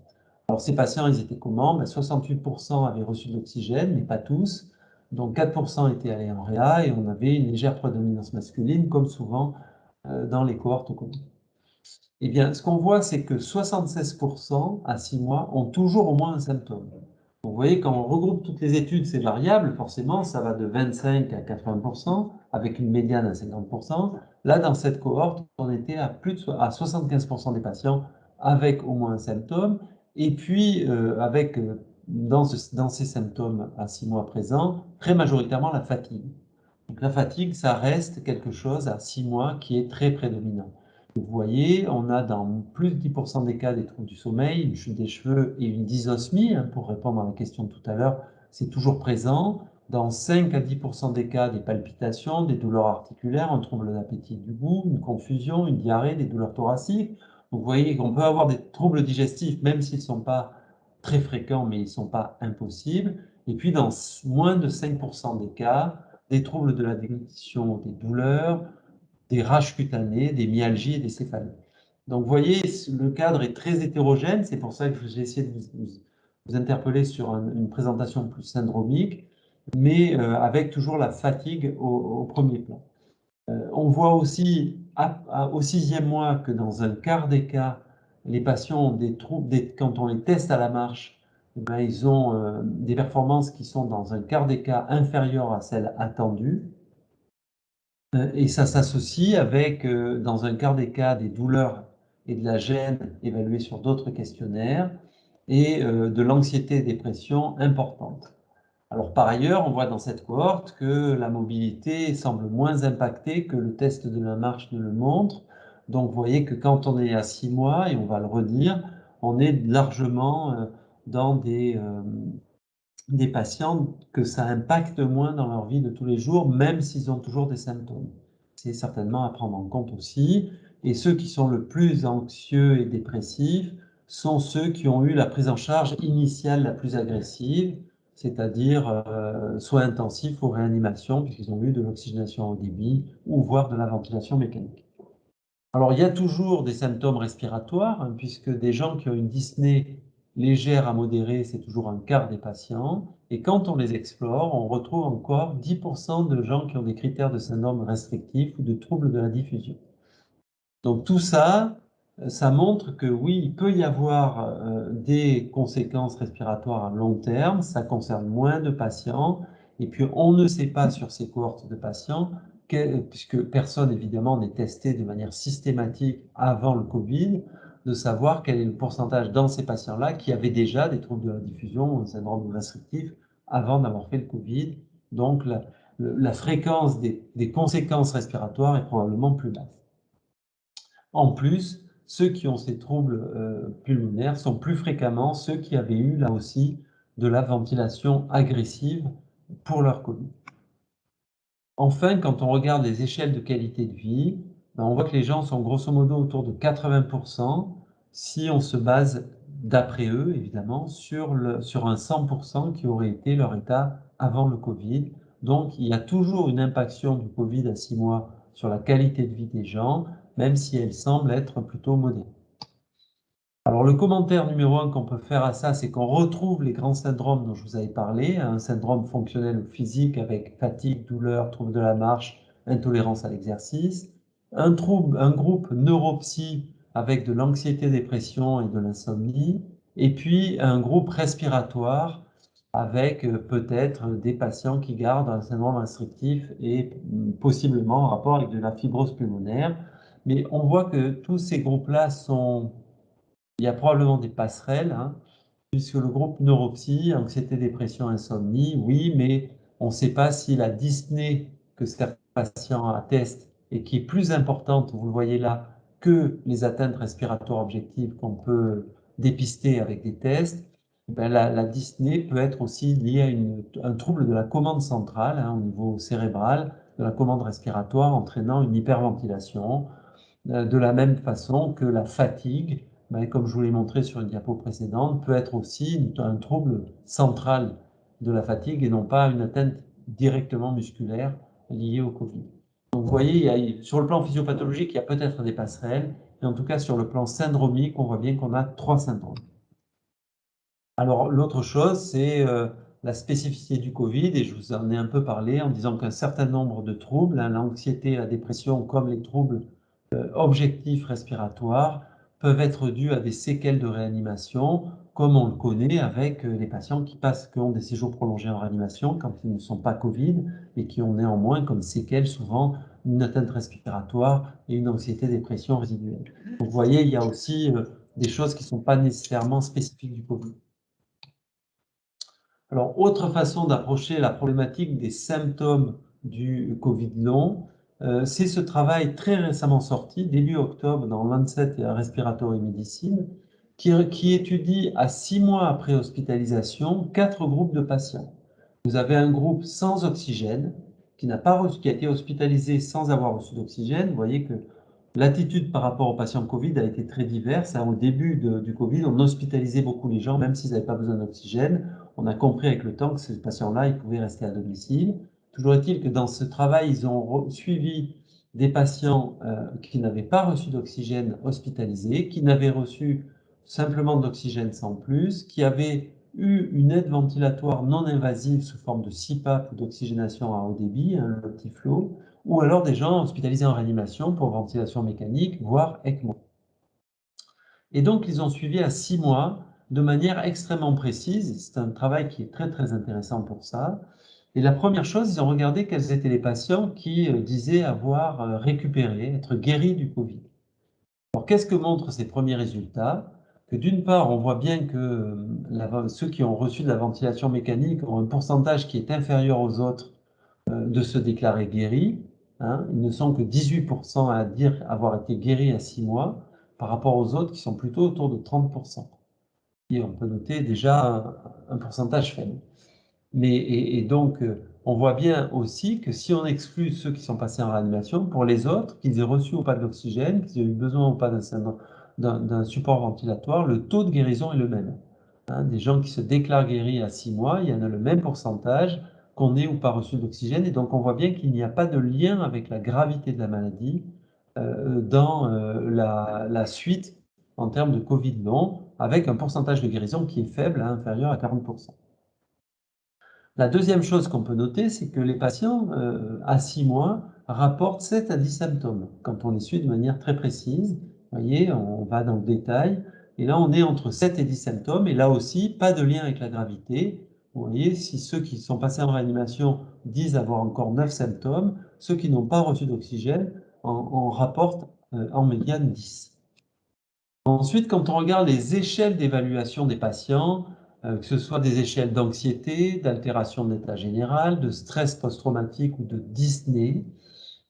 Alors ces patients, ils étaient comment? 68% avaient reçu de l'oxygène, mais pas tous. Donc 4% étaient allés en réa et on avait une légère prédominance masculine, comme souvent dans les cohortes Covid. Eh bien, ce qu'on voit, c'est que 76% à 6 mois ont toujours au moins un symptôme. Donc, vous voyez, quand on regroupe toutes les études, c'est variable, forcément, ça va de 25 à 80%, avec une médiane à 50%. Là, dans cette cohorte, on était à 75% des patients avec au moins un symptôme, et puis dans ces symptômes à 6 mois présents, très majoritairement la fatigue. Donc la fatigue, ça reste quelque chose à 6 mois qui est très prédominant. Vous voyez, on a dans plus de 10% des cas des troubles du sommeil, une chute des cheveux et une dysosmie, pour répondre à la question de tout à l'heure, c'est toujours présent. Dans 5 à 10% des cas, des palpitations, des douleurs articulaires, un trouble d'appétit du goût, une confusion, une diarrhée, des douleurs thoraciques. Donc vous voyez qu'on peut avoir des troubles digestifs, même s'ils ne sont pas très fréquents, mais ils ne sont pas impossibles. Et puis dans moins de 5% des cas, des troubles de la déglutition, des douleurs, des rages cutanées, des myalgies et des céphalées. Donc vous voyez, le cadre est très hétérogène, c'est pour ça que j'ai essayé de vous interpeller sur une présentation plus syndromique, mais avec toujours la fatigue au premier plan. On voit aussi au 6e mois que dans un quart des cas, les patients ont des troubles, quand on les teste à la marche, ils ont des performances qui sont dans un quart des cas inférieures à celles attendues. Et ça s'associe avec, dans un quart des cas, des douleurs et de la gêne évaluées sur d'autres questionnaires et de l'anxiété et dépression importante. Alors par ailleurs, on voit dans cette cohorte que la mobilité semble moins impactée que le test de la marche ne le montre. Donc vous voyez que quand on est à 6 mois, et on va le redire, on est largement dans des patients que ça impacte moins dans leur vie de tous les jours, même s'ils ont toujours des symptômes. C'est certainement à prendre en compte aussi. Et ceux qui sont le plus anxieux et dépressifs sont ceux qui ont eu la prise en charge initiale la plus agressive, c'est-à-dire soit intensif ou réanimation, puisqu'ils ont eu de l'oxygénation au débit ou voire de la ventilation mécanique. Alors, il y a toujours des symptômes respiratoires, puisque des gens qui ont une dyspnée légère à modérée, c'est toujours un quart des patients. Et quand on les explore, on retrouve encore 10% de gens qui ont des critères de syndrome restrictif ou de troubles de la diffusion. Donc tout ça, ça montre que oui, il peut y avoir des conséquences respiratoires à long terme, ça concerne moins de patients, et puis on ne sait pas sur ces cohortes de patients, puisque personne évidemment n'est testé de manière systématique avant le Covid, de savoir quel est le pourcentage dans ces patients-là qui avaient déjà des troubles de la diffusion ou un syndrome restrictif avant d'avoir fait le Covid. Donc la fréquence des conséquences respiratoires est probablement plus basse. En plus, ceux qui ont ces troubles pulmonaires sont plus fréquemment ceux qui avaient eu, là aussi, de la ventilation agressive pour leur Covid. Enfin, quand on regarde les échelles de qualité de vie, on voit que les gens sont grosso modo autour de 80% si on se base, d'après eux, évidemment, sur un 100% qui aurait été leur état avant le Covid. Donc, il y a toujours une impaction du Covid à 6 mois sur la qualité de vie des gens, même si elle semble être plutôt modérée. Alors, le commentaire numéro 1 qu'on peut faire à ça, c'est qu'on retrouve les grands syndromes dont je vous avais parlé, un syndrome fonctionnel ou physique avec fatigue, douleur, trouble de la marche, intolérance à l'exercice, un groupe neuropsy avec de l'anxiété, dépression et de l'insomnie, et puis un groupe respiratoire avec peut-être des patients qui gardent un syndrome restrictif et possiblement en rapport avec de la fibrose pulmonaire. Mais on voit que tous ces groupes-là il y a probablement des passerelles, puisque le groupe neuropsy, anxiété, dépression, insomnie, oui, mais on ne sait pas si la dyspnée que certains patients attestent et qui est plus importante, vous le voyez là, que les atteintes respiratoires objectives qu'on peut dépister avec des tests, la dyspnée peut être aussi liée à un trouble de la commande centrale au niveau cérébral, de la commande respiratoire, entraînant une hyperventilation, de la même façon que la fatigue, comme je vous l'ai montré sur une diapo précédente, peut être aussi un trouble central de la fatigue et non pas une atteinte directement musculaire liée au Covid. Donc vous voyez, sur le plan physiopathologique, il y a peut-être des passerelles, mais en tout cas sur le plan syndromique, on voit bien qu'on a 3 syndromes. Alors l'autre chose, c'est la spécificité du Covid, et je vous en ai un peu parlé en disant qu'un certain nombre de troubles, l'anxiété, la dépression, comme les troubles objectifs respiratoires, peuvent être dus à des séquelles de réanimation, comme on le connaît avec les patients qui ont des séjours prolongés en réanimation quand ils ne sont pas Covid et qui ont néanmoins comme séquelles souvent une atteinte respiratoire et une anxiété-dépression résiduelle. Donc, vous voyez, il y a aussi des choses qui ne sont pas nécessairement spécifiques du Covid. Alors, autre façon d'approcher la problématique des symptômes du Covid long, c'est ce travail très récemment sorti, début octobre, dans Lancet Respiratory Medicine, qui étudie à 6 mois après hospitalisation 4 groupes de patients. Vous avez un groupe sans oxygène, qui a été hospitalisé sans avoir reçu d'oxygène. Vous voyez que l'attitude par rapport aux patients Covid a été très diverse. Au début du Covid, on hospitalisait beaucoup les gens, même s'ils n'avaient pas besoin d'oxygène. On a compris avec le temps que ces patients-là, ils pouvaient rester à domicile. Toujours est-il que dans ce travail, ils ont suivi des patients qui n'avaient pas reçu d'oxygène hospitalisés, qui n'avaient reçu simplement d'oxygène sans plus, qui avaient eu une aide ventilatoire non invasive sous forme de CPAP ou d'oxygénation à haut débit, le petit flot, ou alors des gens hospitalisés en réanimation pour ventilation mécanique, voire ECMO. Et donc, ils ont suivi à 6 mois de manière extrêmement précise. C'est un travail qui est très, très intéressant pour ça. Et la première chose, ils ont regardé quels étaient les patients qui disaient avoir récupéré, être guéris du Covid. Alors, qu'est-ce que montrent ces premiers résultats? Que d'une part, on voit bien que ceux qui ont reçu de la ventilation mécanique ont un pourcentage qui est inférieur aux autres de se déclarer guéris. Ils ne sont que 18% à dire avoir été guéris à 6 mois, par rapport aux autres qui sont plutôt autour de 30%. Et on peut noter déjà un pourcentage faible. Et donc, on voit bien aussi que si on exclut ceux qui sont passés en réanimation, pour les autres, qu'ils aient reçu ou pas de l'oxygène, qu'ils aient eu besoin ou pas d'un support ventilatoire, le taux de guérison est le même. Des gens qui se déclarent guéris à 6 mois, il y en a le même pourcentage qu'on ait ou pas reçu d'oxygène. Et donc, on voit bien qu'il n'y a pas de lien avec la gravité de la maladie dans la suite en termes de Covid long, avec un pourcentage de guérison qui est faible, inférieur à 40%. La deuxième chose qu'on peut noter, c'est que les patients à 6 mois rapportent 7 à 10 symptômes quand on les suit de manière très précise. Vous voyez, on va dans le détail. Et là, on est entre 7 et 10 symptômes. Et là aussi, pas de lien avec la gravité. Vous voyez, si ceux qui sont passés en réanimation disent avoir encore 9 symptômes, ceux qui n'ont pas reçu d'oxygène en rapportent en médiane 10. Ensuite, quand on regarde les échelles d'évaluation des patients, que ce soit des échelles d'anxiété, d'altération de l'état général, de stress post-traumatique ou de dyspnée,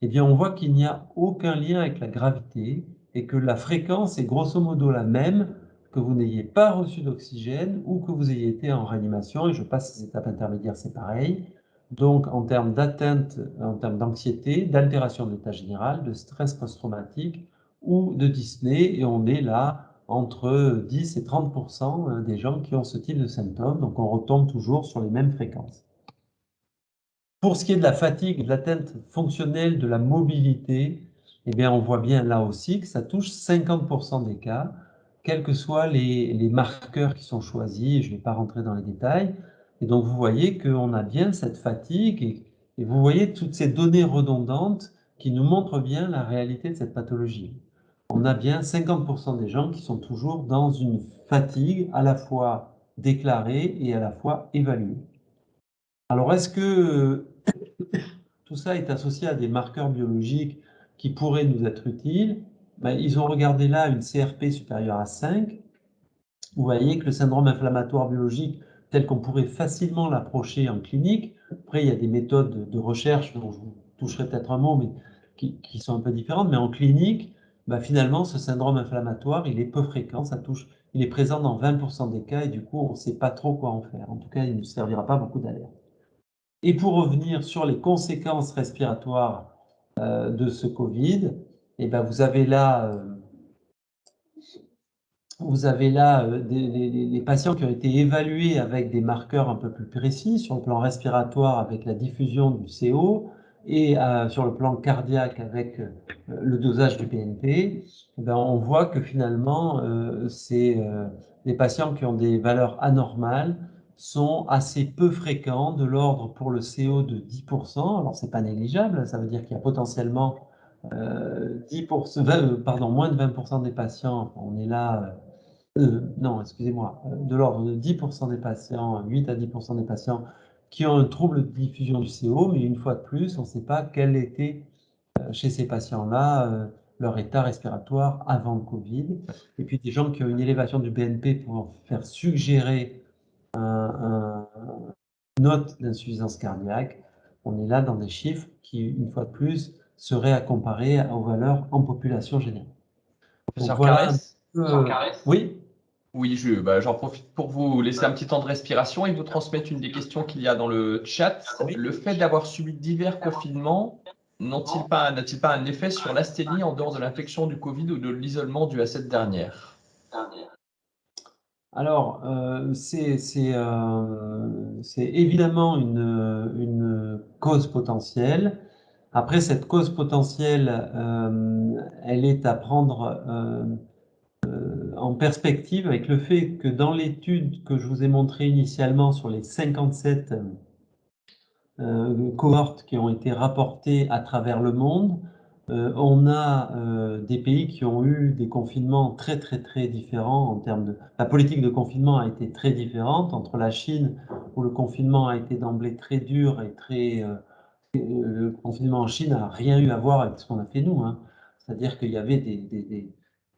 eh bien, on voit qu'il n'y a aucun lien avec la gravité et que la fréquence est grosso modo la même que vous n'ayez pas reçu d'oxygène ou que vous ayez été en réanimation. Et je passe ces étapes intermédiaires, c'est pareil. Donc, en termes d'atteinte, en termes d'anxiété, d'altération de l'état général, de stress post-traumatique ou de dyspnée, et on est là entre 10 et 30% des gens qui ont ce type de symptômes. Donc, on retombe toujours sur les mêmes fréquences. Pour ce qui est de la fatigue, de l'atteinte fonctionnelle, de la mobilité, eh bien, on voit bien là aussi que ça touche 50% des cas, quels que soient les marqueurs qui sont choisis. Je ne vais pas rentrer dans les détails. Et donc, vous voyez qu'on a bien cette fatigue et vous voyez toutes ces données redondantes qui nous montrent bien la réalité de cette pathologie. On a bien 50% des gens qui sont toujours dans une fatigue à la fois déclarée et à la fois évaluée. Alors, est-ce que tout ça est associé à des marqueurs biologiques qui pourraient nous être utiles? Ils ont regardé là une CRP supérieure à 5. Vous voyez que le syndrome inflammatoire biologique, tel qu'on pourrait facilement l'approcher en clinique, après il y a des méthodes de recherche dont je vous toucherai peut-être un mot, mais qui sont un peu différentes, mais en clinique, finalement, ce syndrome inflammatoire, il est peu fréquent, il est présent dans 20% des cas et du coup, on ne sait pas trop quoi en faire. En tout cas, il ne nous servira pas beaucoup d'alerte. Et pour revenir sur les conséquences respiratoires de ce Covid, vous avez là vous avez là les patients qui ont été évalués avec des marqueurs un peu plus précis sur le plan respiratoire avec la diffusion du CO et sur le plan cardiaque avec le dosage du BNP. On voit que finalement, les patients qui ont des valeurs anormales sont assez peu fréquents, de l'ordre pour le CO de 10%. Alors, ce n'est pas négligeable, ça veut dire qu'il y a potentiellement 10%, moins de 20% des patients, on est là, non, excusez-moi, de l'ordre de 10% des patients, 8 à 10% des patients qui ont un trouble de diffusion du CO, mais une fois de plus, on ne sait pas quel était chez ces patients-là leur état respiratoire avant le Covid. Et puis des gens qui ont une élévation du BNP pour faire suggérer une note d'insuffisance cardiaque, on est là dans des chiffres qui, une fois de plus, seraient à comparer aux valeurs en population générale. Professeur Voilà. Carès. Oui. Oui, j'en profite pour vous laisser un petit temps de respiration et vous transmettre une des questions qu'il y a dans le chat. Oui. Le fait d'avoir subi divers confinements n'a-t-il pas un effet sur l'asthénie en dehors de l'infection du Covid ou de l'isolement dû à cette dernière? Alors, c'est évidemment une cause potentielle. Après, cette cause potentielle, elle est à prendre en perspective avec le fait que dans l'étude que je vous ai montrée initialement sur les 57 cohortes qui ont été rapportées à travers le monde, on a des pays qui ont eu des confinements très différents en termes de... La politique de confinement a été très différente entre la Chine, où le confinement a été d'emblée très dur et le confinement en Chine n'a rien eu à voir avec ce qu'on a fait nous, hein. C'est-à-dire qu'il y avait des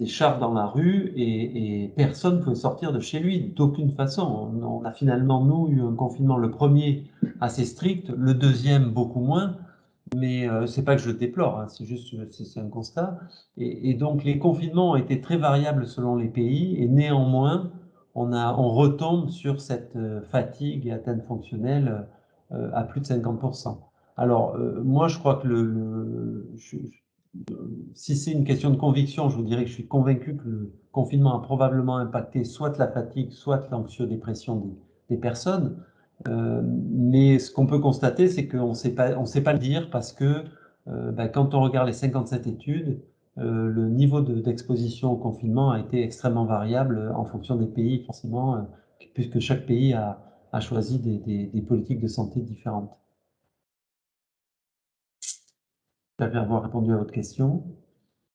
chars dans la rue et personne ne pouvait sortir de chez lui, d'aucune façon. On a finalement, nous, eu un confinement, le premier assez strict, le deuxième beaucoup moins, mais c'est pas que je le déplore, hein, c'est juste c'est un constat. Et donc les confinements ont été très variables selon les pays, et néanmoins, on retombe sur cette fatigue et atteinte fonctionnelle à plus de 50%. Alors, moi, je crois que si c'est une question de conviction, je vous dirais que je suis convaincu que le confinement a probablement impacté soit la fatigue, soit l'anxio-dépression des personnes. Mais ce qu'on peut constater, c'est qu'on ne sait pas le dire parce que quand on regarde les 57 études, le niveau d'exposition au confinement a été extrêmement variable en fonction des pays, forcément, puisque chaque pays a choisi des politiques de santé différentes. J'espère avoir répondu à votre question.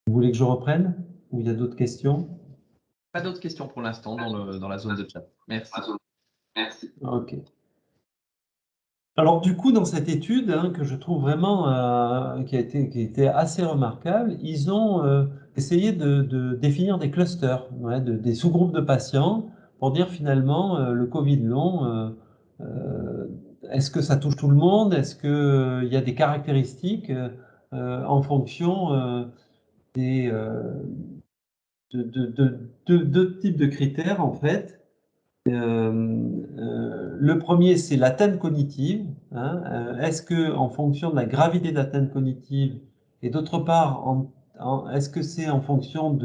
Vous voulez que je reprenne ou il y a d'autres questions? Pas d'autres questions pour l'instant dans la zone de chat. Merci. Ok. Alors du coup, dans cette étude, hein, que je trouve vraiment qui était assez remarquable, ils ont essayé de définir des clusters, ouais, des sous-groupes de patients pour dire finalement le Covid long, est-ce que ça touche tout le monde? Est-ce qu'il y a des caractéristiques en fonction de deux types de critères en fait. Le premier, c'est l'atteinte cognitive, hein. Est-ce que, en fonction de la gravité de l'atteinte cognitive, et d'autre part, est-ce que c'est en fonction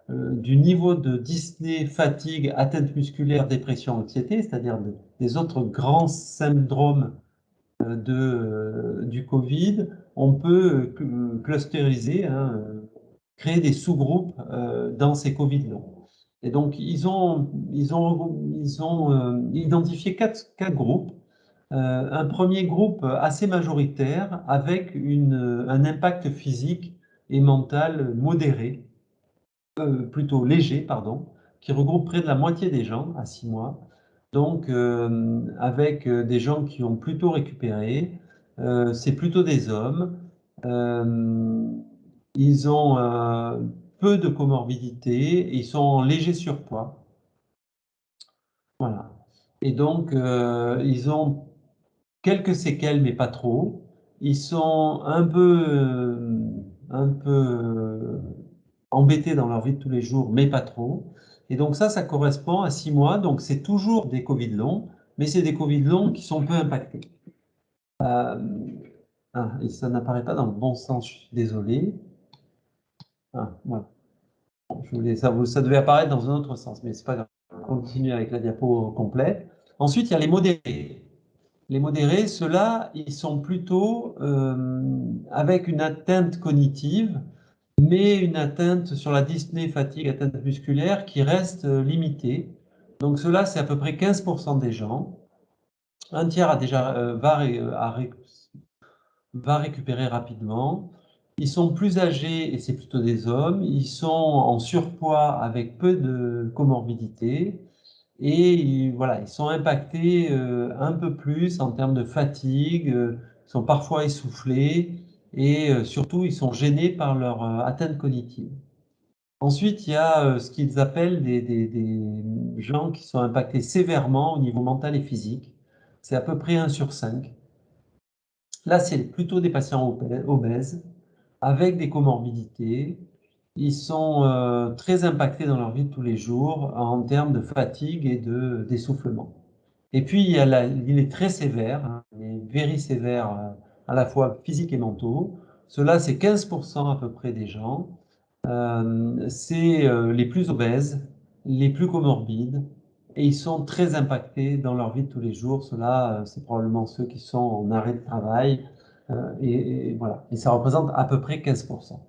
du niveau de dyspnée, fatigue, atteinte musculaire, dépression, anxiété, c'est-à-dire des autres grands syndromes du Covid, on peut clusteriser, hein, créer des sous-groupes dans ces Covid longs. Et donc, ils ont identifié quatre groupes. Un premier groupe assez majoritaire avec un impact physique et mental modéré, plutôt léger, pardon, qui regroupe près de la moitié des gens à 6 mois. Donc, avec des gens qui ont plutôt récupéré, c'est plutôt des hommes. Ils ont peu de comorbidité et ils sont en léger surpoids. Voilà. Et donc, ils ont quelques séquelles, mais pas trop. Ils sont un peu embêtés dans leur vie de tous les jours, mais pas trop. Et donc ça correspond à 6 mois. Donc, c'est toujours des Covid longs, mais c'est des Covid longs qui sont peu impactés. Et ça n'apparaît pas dans le bon sens, je suis désolé. Voilà. Ça devait apparaître dans un autre sens, mais c'est pas grave. On continue avec la diapo complète. Ensuite, il y a les modérés. Les modérés, ceux-là, ils sont plutôt avec une atteinte cognitive, mais une atteinte sur la dyspnée, fatigue, atteinte musculaire qui reste limitée. Donc ceux-là, c'est à peu près 15% des gens. Un tiers va récupérer rapidement. Ils sont plus âgés et c'est plutôt des hommes. Ils sont en surpoids avec peu de comorbidité. Et voilà, ils sont impactés un peu plus en termes de fatigue, ils sont parfois essoufflés et surtout ils sont gênés par leur atteinte cognitive. Ensuite, il y a ce qu'ils appellent des gens qui sont impactés sévèrement au niveau mental et physique. C'est à peu près 1 sur 5. Là, c'est plutôt des patients obèses avec des comorbidités. Ils sont très impactés dans leur vie de tous les jours en termes de fatigue et d'essoufflement. Et puis, il est très sévère, hein, il est very sévère à la fois physique et mentaux. Cela, c'est 15% à peu près des gens. C'est les plus obèses, les plus comorbides, et ils sont très impactés dans leur vie de tous les jours. Cela, c'est probablement ceux qui sont en arrêt de travail, et voilà. Et ça représente à peu près 15%.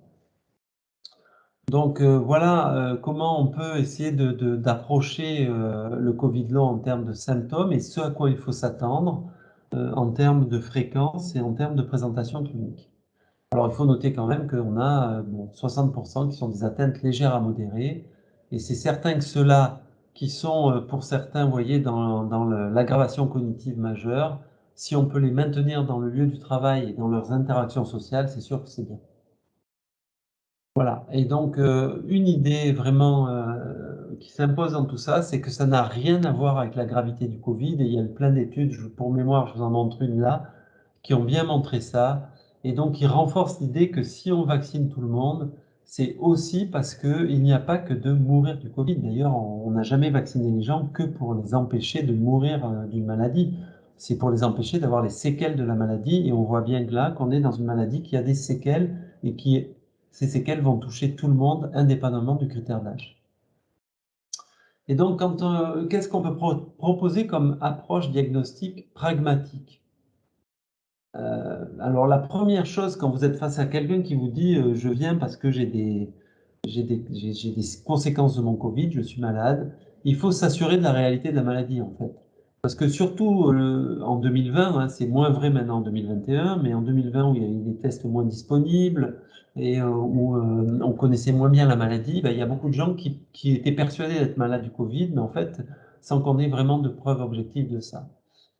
Donc voilà comment on peut essayer d'approcher le Covid long en termes de symptômes et ce à quoi il faut s'attendre en termes de fréquence et en termes de présentation clinique. Alors il faut noter quand même qu'on a 60% qui sont des atteintes légères à modérées et c'est certain que ceux-là qui sont pour certains, vous voyez, dans l'aggravation cognitive majeure, si on peut les maintenir dans le lieu du travail et dans leurs interactions sociales, c'est sûr que c'est bien. Voilà, et donc une idée vraiment qui s'impose dans tout ça, c'est que ça n'a rien à voir avec la gravité du Covid, et il y a plein d'études, pour mémoire, je vous en montre une là, qui ont bien montré ça, et donc qui renforcent l'idée que si on vaccine tout le monde, c'est aussi parce qu'il n'y a pas que de mourir du Covid. D'ailleurs, on n'a jamais vacciné les gens que pour les empêcher de mourir d'une maladie. C'est pour les empêcher d'avoir les séquelles de la maladie, et on voit bien que là, qu'on est dans une maladie qui a des séquelles, et ces séquelles vont toucher tout le monde, indépendamment du critère d'âge. Et donc, qu'est-ce qu'on peut proposer comme approche diagnostique pragmatique? Alors, la première chose, quand vous êtes face à quelqu'un qui vous dit je viens parce que j'ai des conséquences de mon Covid, je suis malade, il faut s'assurer de la réalité de la maladie, en fait. Parce que surtout en 2020, hein, c'est moins vrai maintenant en 2021, mais en 2020 où il y a eu des tests moins disponibles et où on connaissait moins bien la maladie, ben, il y a beaucoup de gens qui étaient persuadés d'être malades du Covid, mais en fait, sans qu'on ait vraiment de preuves objectives de ça.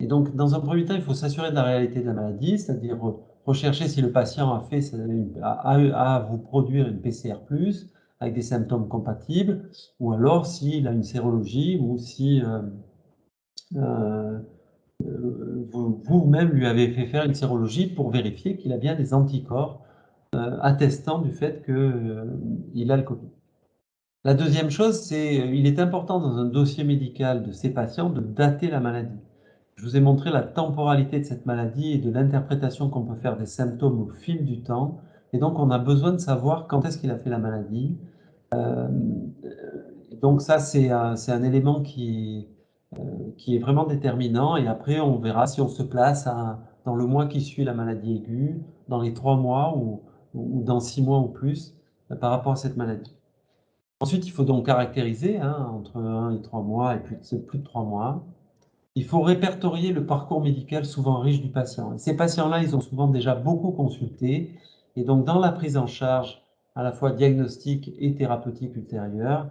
Et donc, dans un premier temps, il faut s'assurer de la réalité de la maladie, c'est-à-dire rechercher si le patient a à vous produire une PCR+, avec des symptômes compatibles, ou alors s'il a une sérologie, ou si vous-même lui avez fait faire une sérologie pour vérifier qu'il a bien des anticorps attestant du fait qu'il a le Covid. La deuxième chose, c'est il est important dans un dossier médical de ces patients de dater la maladie. Je vous ai montré la temporalité de cette maladie et de l'interprétation qu'on peut faire des symptômes au fil du temps. Et donc, on a besoin de savoir quand est-ce qu'il a fait la maladie. Donc ça, c'est un élément qui est vraiment déterminant. Et après, on verra si on se place dans le mois qui suit la maladie aiguë, dans les 3 mois ou dans 6 mois ou plus par rapport à cette maladie. Ensuite, il faut donc caractériser entre 1 et 3 mois et plus de 3 mois. Il faut répertorier le parcours médical souvent riche du patient. Et ces patients-là, ils ont souvent déjà beaucoup consulté. Et donc, dans la prise en charge, à la fois diagnostique et thérapeutique ultérieure,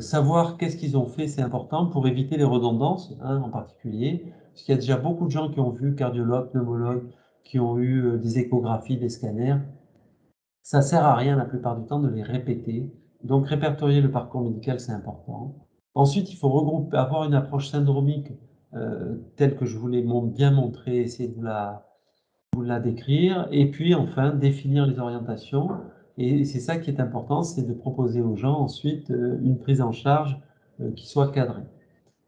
savoir qu'est-ce qu'ils ont fait, c'est important pour éviter les redondances, en particulier. Parce qu'il y a déjà beaucoup de gens qui ont vu cardiologues, pneumologues, qui ont eu des échographies, des scanners. Ça ne sert à rien la plupart du temps de les répéter. Donc, répertorier le parcours médical, c'est important. Ensuite, il faut avoir une approche syndromique telle que je vous l'ai bien montré, essayer de vous la décrire. Et puis, enfin, définir les orientations. Et c'est ça qui est important, c'est de proposer aux gens ensuite une prise en charge qui soit cadrée.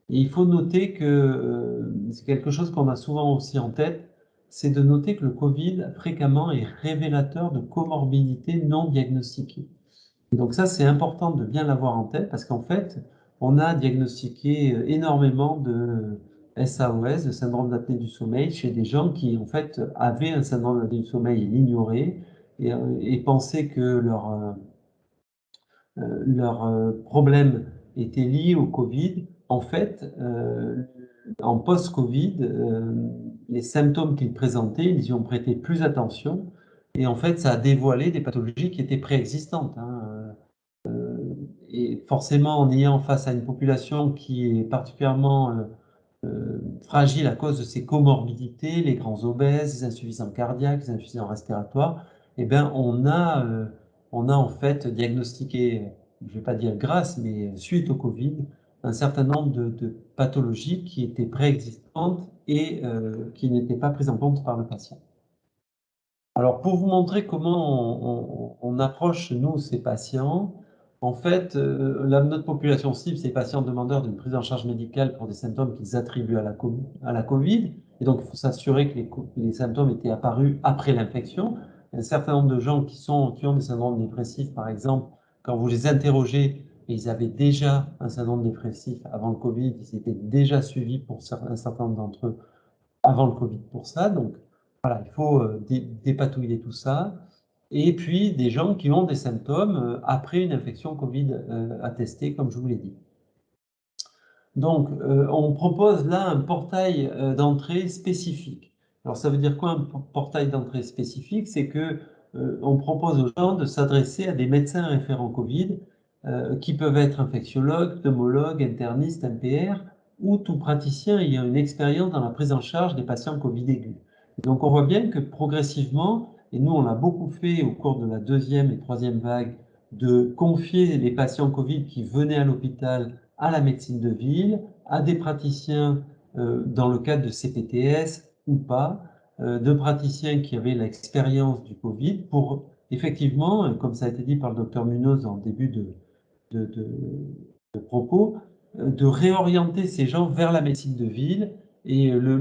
Et il faut noter que c'est quelque chose qu'on a souvent aussi en tête, c'est de noter que le Covid, fréquemment, est révélateur de comorbidités non diagnostiquées. Et donc ça, c'est important de bien l'avoir en tête parce qu'en fait, on a diagnostiqué énormément de SAOS, de syndrome d'apnée du sommeil, chez des gens qui, en fait, avaient un syndrome d'apnée du sommeil et l'ignoraient et pensaient que leur problème était lié au Covid. En fait, en post-Covid, les symptômes qu'ils présentaient, ils y ont prêté plus attention. Et en fait, ça a dévoilé des pathologies qui étaient préexistantes, hein. Et forcément, en ayant face à une population qui est particulièrement fragile à cause de ses comorbidités, les grands obèses, les insuffisants cardiaques, les insuffisants respiratoires, eh bien, on a en fait diagnostiqué, je ne vais pas dire grâce, mais suite au Covid, un certain nombre de pathologies qui étaient préexistantes et qui n'étaient pas prises en compte par le patient. Alors, pour vous montrer comment on approche, nous, ces patients, en fait, notre population cible, c'est les patients demandeurs d'une prise en charge médicale pour des symptômes qu'ils attribuent à la Covid. Et donc, il faut s'assurer que les symptômes étaient apparus après l'infection. Un certain nombre de gens qui ont des syndromes dépressifs, par exemple, quand vous les interrogez, et ils avaient déjà un syndrome dépressif avant le Covid, ils étaient déjà suivis pour un certain nombre d'entre eux avant le Covid pour ça. Donc, voilà, il faut dépatouiller tout ça. Et puis, des gens qui ont des symptômes après une infection Covid attestée, comme je vous l'ai dit. Donc, on propose là un portail d'entrée spécifique. Alors, ça veut dire quoi un portail d'entrée spécifique? C'est que on propose aux gens de s'adresser à des médecins référents Covid qui peuvent être infectiologues, pneumologues, internistes, MPR ou tout praticien ayant une expérience dans la prise en charge des patients Covid aigus. Donc, on voit bien que progressivement, et nous on l'a beaucoup fait au cours de la deuxième et troisième vague, de confier les patients Covid qui venaient à l'hôpital à la médecine de ville, à des praticiens dans le cadre de CPTS ou pas, de praticiens qui avaient l'expérience du Covid pour effectivement, comme ça a été dit par le docteur Munoz en début de propos, de réorienter ces gens vers la médecine de ville. Et le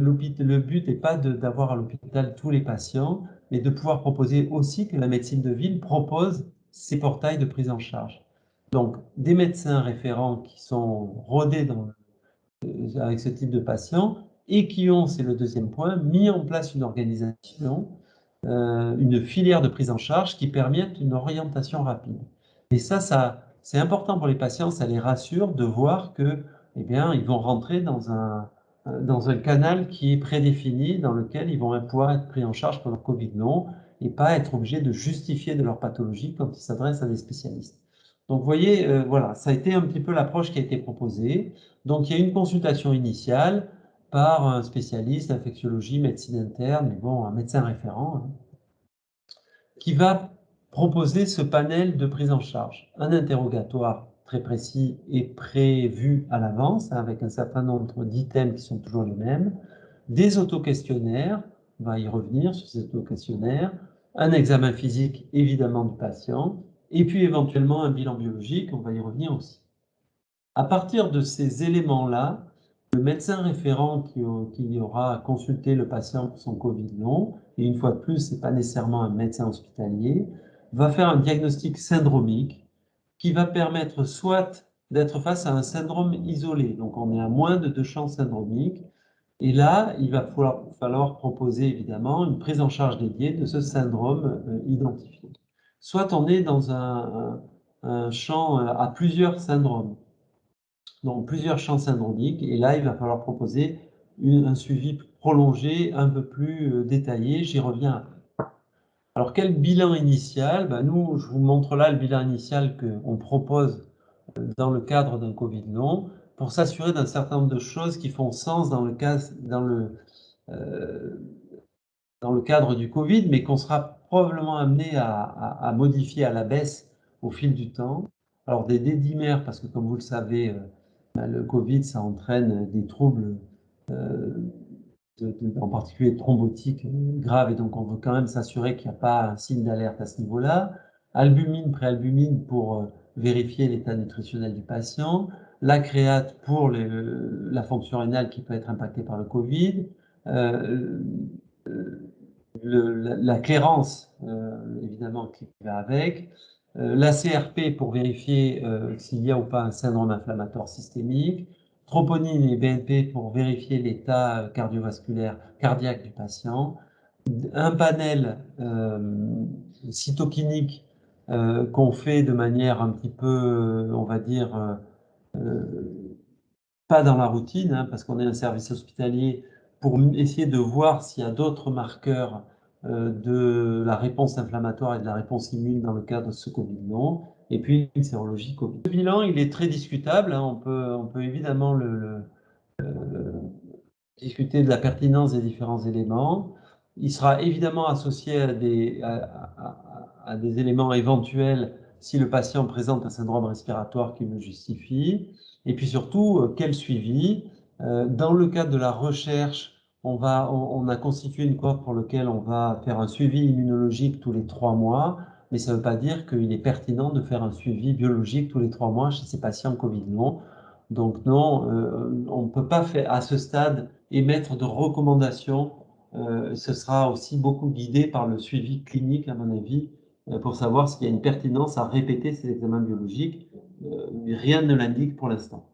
but n'est pas d'avoir à l'hôpital tous les patients, mais de pouvoir proposer aussi que la médecine de ville propose ces portails de prise en charge. Donc, des médecins référents qui sont rodés avec ce type de patients et qui ont, c'est le deuxième point, mis en place une organisation, une filière de prise en charge qui permette une orientation rapide. Et ça c'est important pour les patients, ça les rassure de voir que, eh bien, ils vont rentrer dans un canal qui est prédéfini, dans lequel ils vont pouvoir être pris en charge pour leur Covid long et pas être obligés de justifier de leur pathologie quand ils s'adressent à des spécialistes. Donc, vous voyez, voilà, ça a été un petit peu l'approche qui a été proposée. Donc, il y a une consultation initiale par un spécialiste, infectiologie, médecine interne, mais bon, un médecin référent, hein, qui va proposer ce panel de prise en charge. Un interrogatoire très précis est prévu à l'avance, avec un certain nombre d'items qui sont toujours les mêmes, des autoquestionnaires, on va y revenir sur ces autoquestionnaires, un examen physique évidemment du patient, et puis éventuellement un bilan biologique, on va y revenir aussi. À partir de ces éléments-là, le médecin référent qui aura consulté le patient pour son Covid long, et une fois de plus, ce n'est pas nécessairement un médecin hospitalier, va faire un diagnostic syndromique qui va permettre soit d'être face à un syndrome isolé, donc on est à moins de 2 champs syndromiques, et là, il va falloir proposer évidemment une prise en charge dédiée de ce syndrome identifié. Soit on est dans un champ à plusieurs syndromes, donc plusieurs champs syndromiques, et là, il va falloir proposer un suivi prolongé, un peu plus détaillé, j'y reviens après. Alors, quel bilan initial? Ben, nous, je vous montre là le bilan initial qu'on propose dans le cadre d'un Covid long, pour s'assurer d'un certain nombre de choses qui font sens dans le cadre du Covid, mais qu'on sera probablement amené à modifier à la baisse au fil du temps. Alors, des dédimères, parce que comme vous le savez, le Covid, ça entraîne des troubles, en particulier thrombotiques graves, et donc on veut quand même s'assurer qu'il n'y a pas un signe d'alerte à ce niveau-là. Albumine, préalbumine pour vérifier l'état nutritionnel du patient. La créate pour la fonction rénale qui peut être impactée par le Covid. La clairance, évidemment, qui va avec. la CRP pour vérifier s'il y a ou pas un syndrome inflammatoire systémique, troponine et BNP pour vérifier l'état cardiovasculaire cardiaque du patient, un panel cytokinique qu'on fait de manière un petit peu, on va dire, pas dans la routine, hein, parce qu'on est un service hospitalier, pour essayer de voir s'il y a d'autres marqueurs de la réponse inflammatoire et de la réponse immune dans le cadre de ce Covid long, et puis une sérologie Covid. Le bilan, il est très discutable, hein, on peut évidemment discuter de la pertinence des différents éléments. Il sera évidemment associé à des éléments éventuels si le patient présente un syndrome respiratoire qui le justifie. Et puis surtout, quel suivi? Dans le cadre de la recherche, on a constitué une cohorte pour laquelle on va faire un suivi immunologique tous les 3 mois, mais ça ne veut pas dire qu'il est pertinent de faire un suivi biologique tous les 3 mois chez ces patients Covid long. Donc non, on ne peut pas faire, à ce stade émettre de recommandations. Ce sera aussi beaucoup guidé par le suivi clinique, à mon avis, pour savoir s'il y a une pertinence à répéter ces examens biologiques. Rien ne l'indique pour l'instant.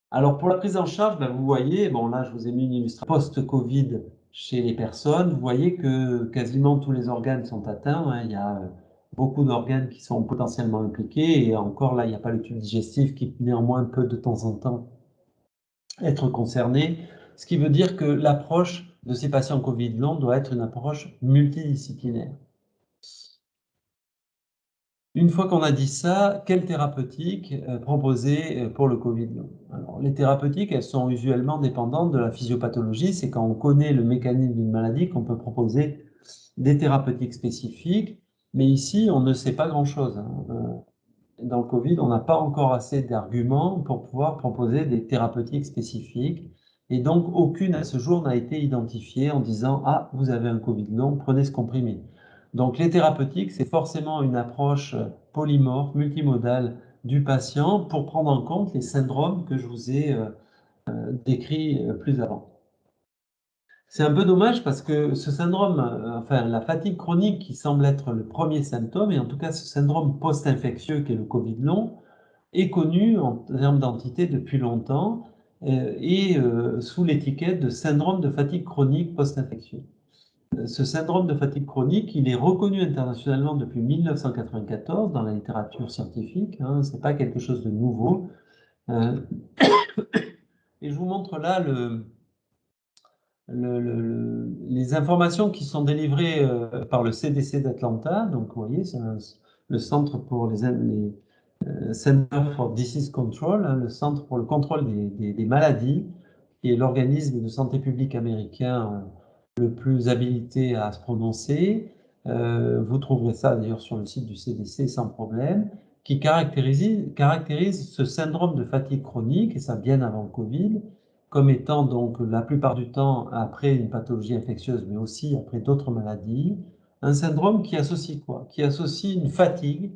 Alors pour la prise en charge, ben, vous voyez, bon là je vous ai mis une illustration post-Covid chez les personnes. Vous voyez que quasiment tous les organes sont atteints, hein. Il y a beaucoup d'organes qui sont potentiellement impliqués et encore là il n'y a pas le tube digestif qui néanmoins peut de temps en temps être concerné, ce qui veut dire que l'approche de ces patients Covid long doit être une approche multidisciplinaire. Une fois qu'on a dit ça, quelles thérapeutiques proposer pour le Covid long? Alors, les thérapeutiques, elles sont usuellement dépendantes de la physiopathologie. C'est quand on connaît le mécanisme d'une maladie qu'on peut proposer des thérapeutiques spécifiques. Mais ici, on ne sait pas grand-chose, hein. Dans le Covid, on n'a pas encore assez d'arguments pour pouvoir proposer des thérapeutiques spécifiques. Et donc, aucune à ce jour n'a été identifiée en disant « Ah, vous avez un Covid long, prenez ce comprimé ». Donc, les thérapeutiques, c'est forcément une approche polymorphe, multimodale du patient pour prendre en compte les syndromes que je vous ai décrits plus avant. C'est un peu dommage parce que ce syndrome, enfin la fatigue chronique qui semble être le premier symptôme, et en tout cas ce syndrome post-infectieux qui est le Covid long, est connu en termes d'entité depuis longtemps et sous l'étiquette de syndrome de fatigue chronique post-infectieux. Ce syndrome de fatigue chronique, il est reconnu internationalement depuis 1994 dans la littérature scientifique, hein, c'est pas quelque chose de nouveau. Et je vous montre là les informations qui sont délivrées par le CDC d'Atlanta. Donc, vous voyez, c'est le Centre pour les Center for Disease Control, hein, le Centre pour le contrôle des maladies, qui est l'organisme de santé publique américain le plus habilité à se prononcer. Vous trouverez ça d'ailleurs sur le site du CDC sans problème, qui caractérise ce syndrome de fatigue chronique, et ça bien avant le Covid, comme étant donc la plupart du temps après une pathologie infectieuse, mais aussi après d'autres maladies, un syndrome qui associe quoi? Qui associe une fatigue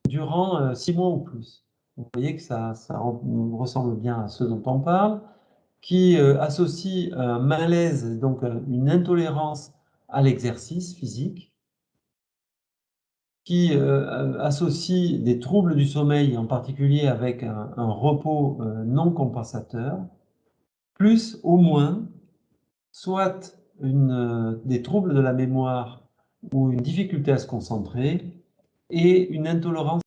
durant 6 mois ou plus. Vous voyez que ça ressemble bien à ce dont on parle, qui associe un malaise, donc une intolérance à l'exercice physique, qui associe des troubles du sommeil, en particulier avec un repos non compensateur, plus au moins soit des troubles de la mémoire ou une difficulté à se concentrer et une intolérance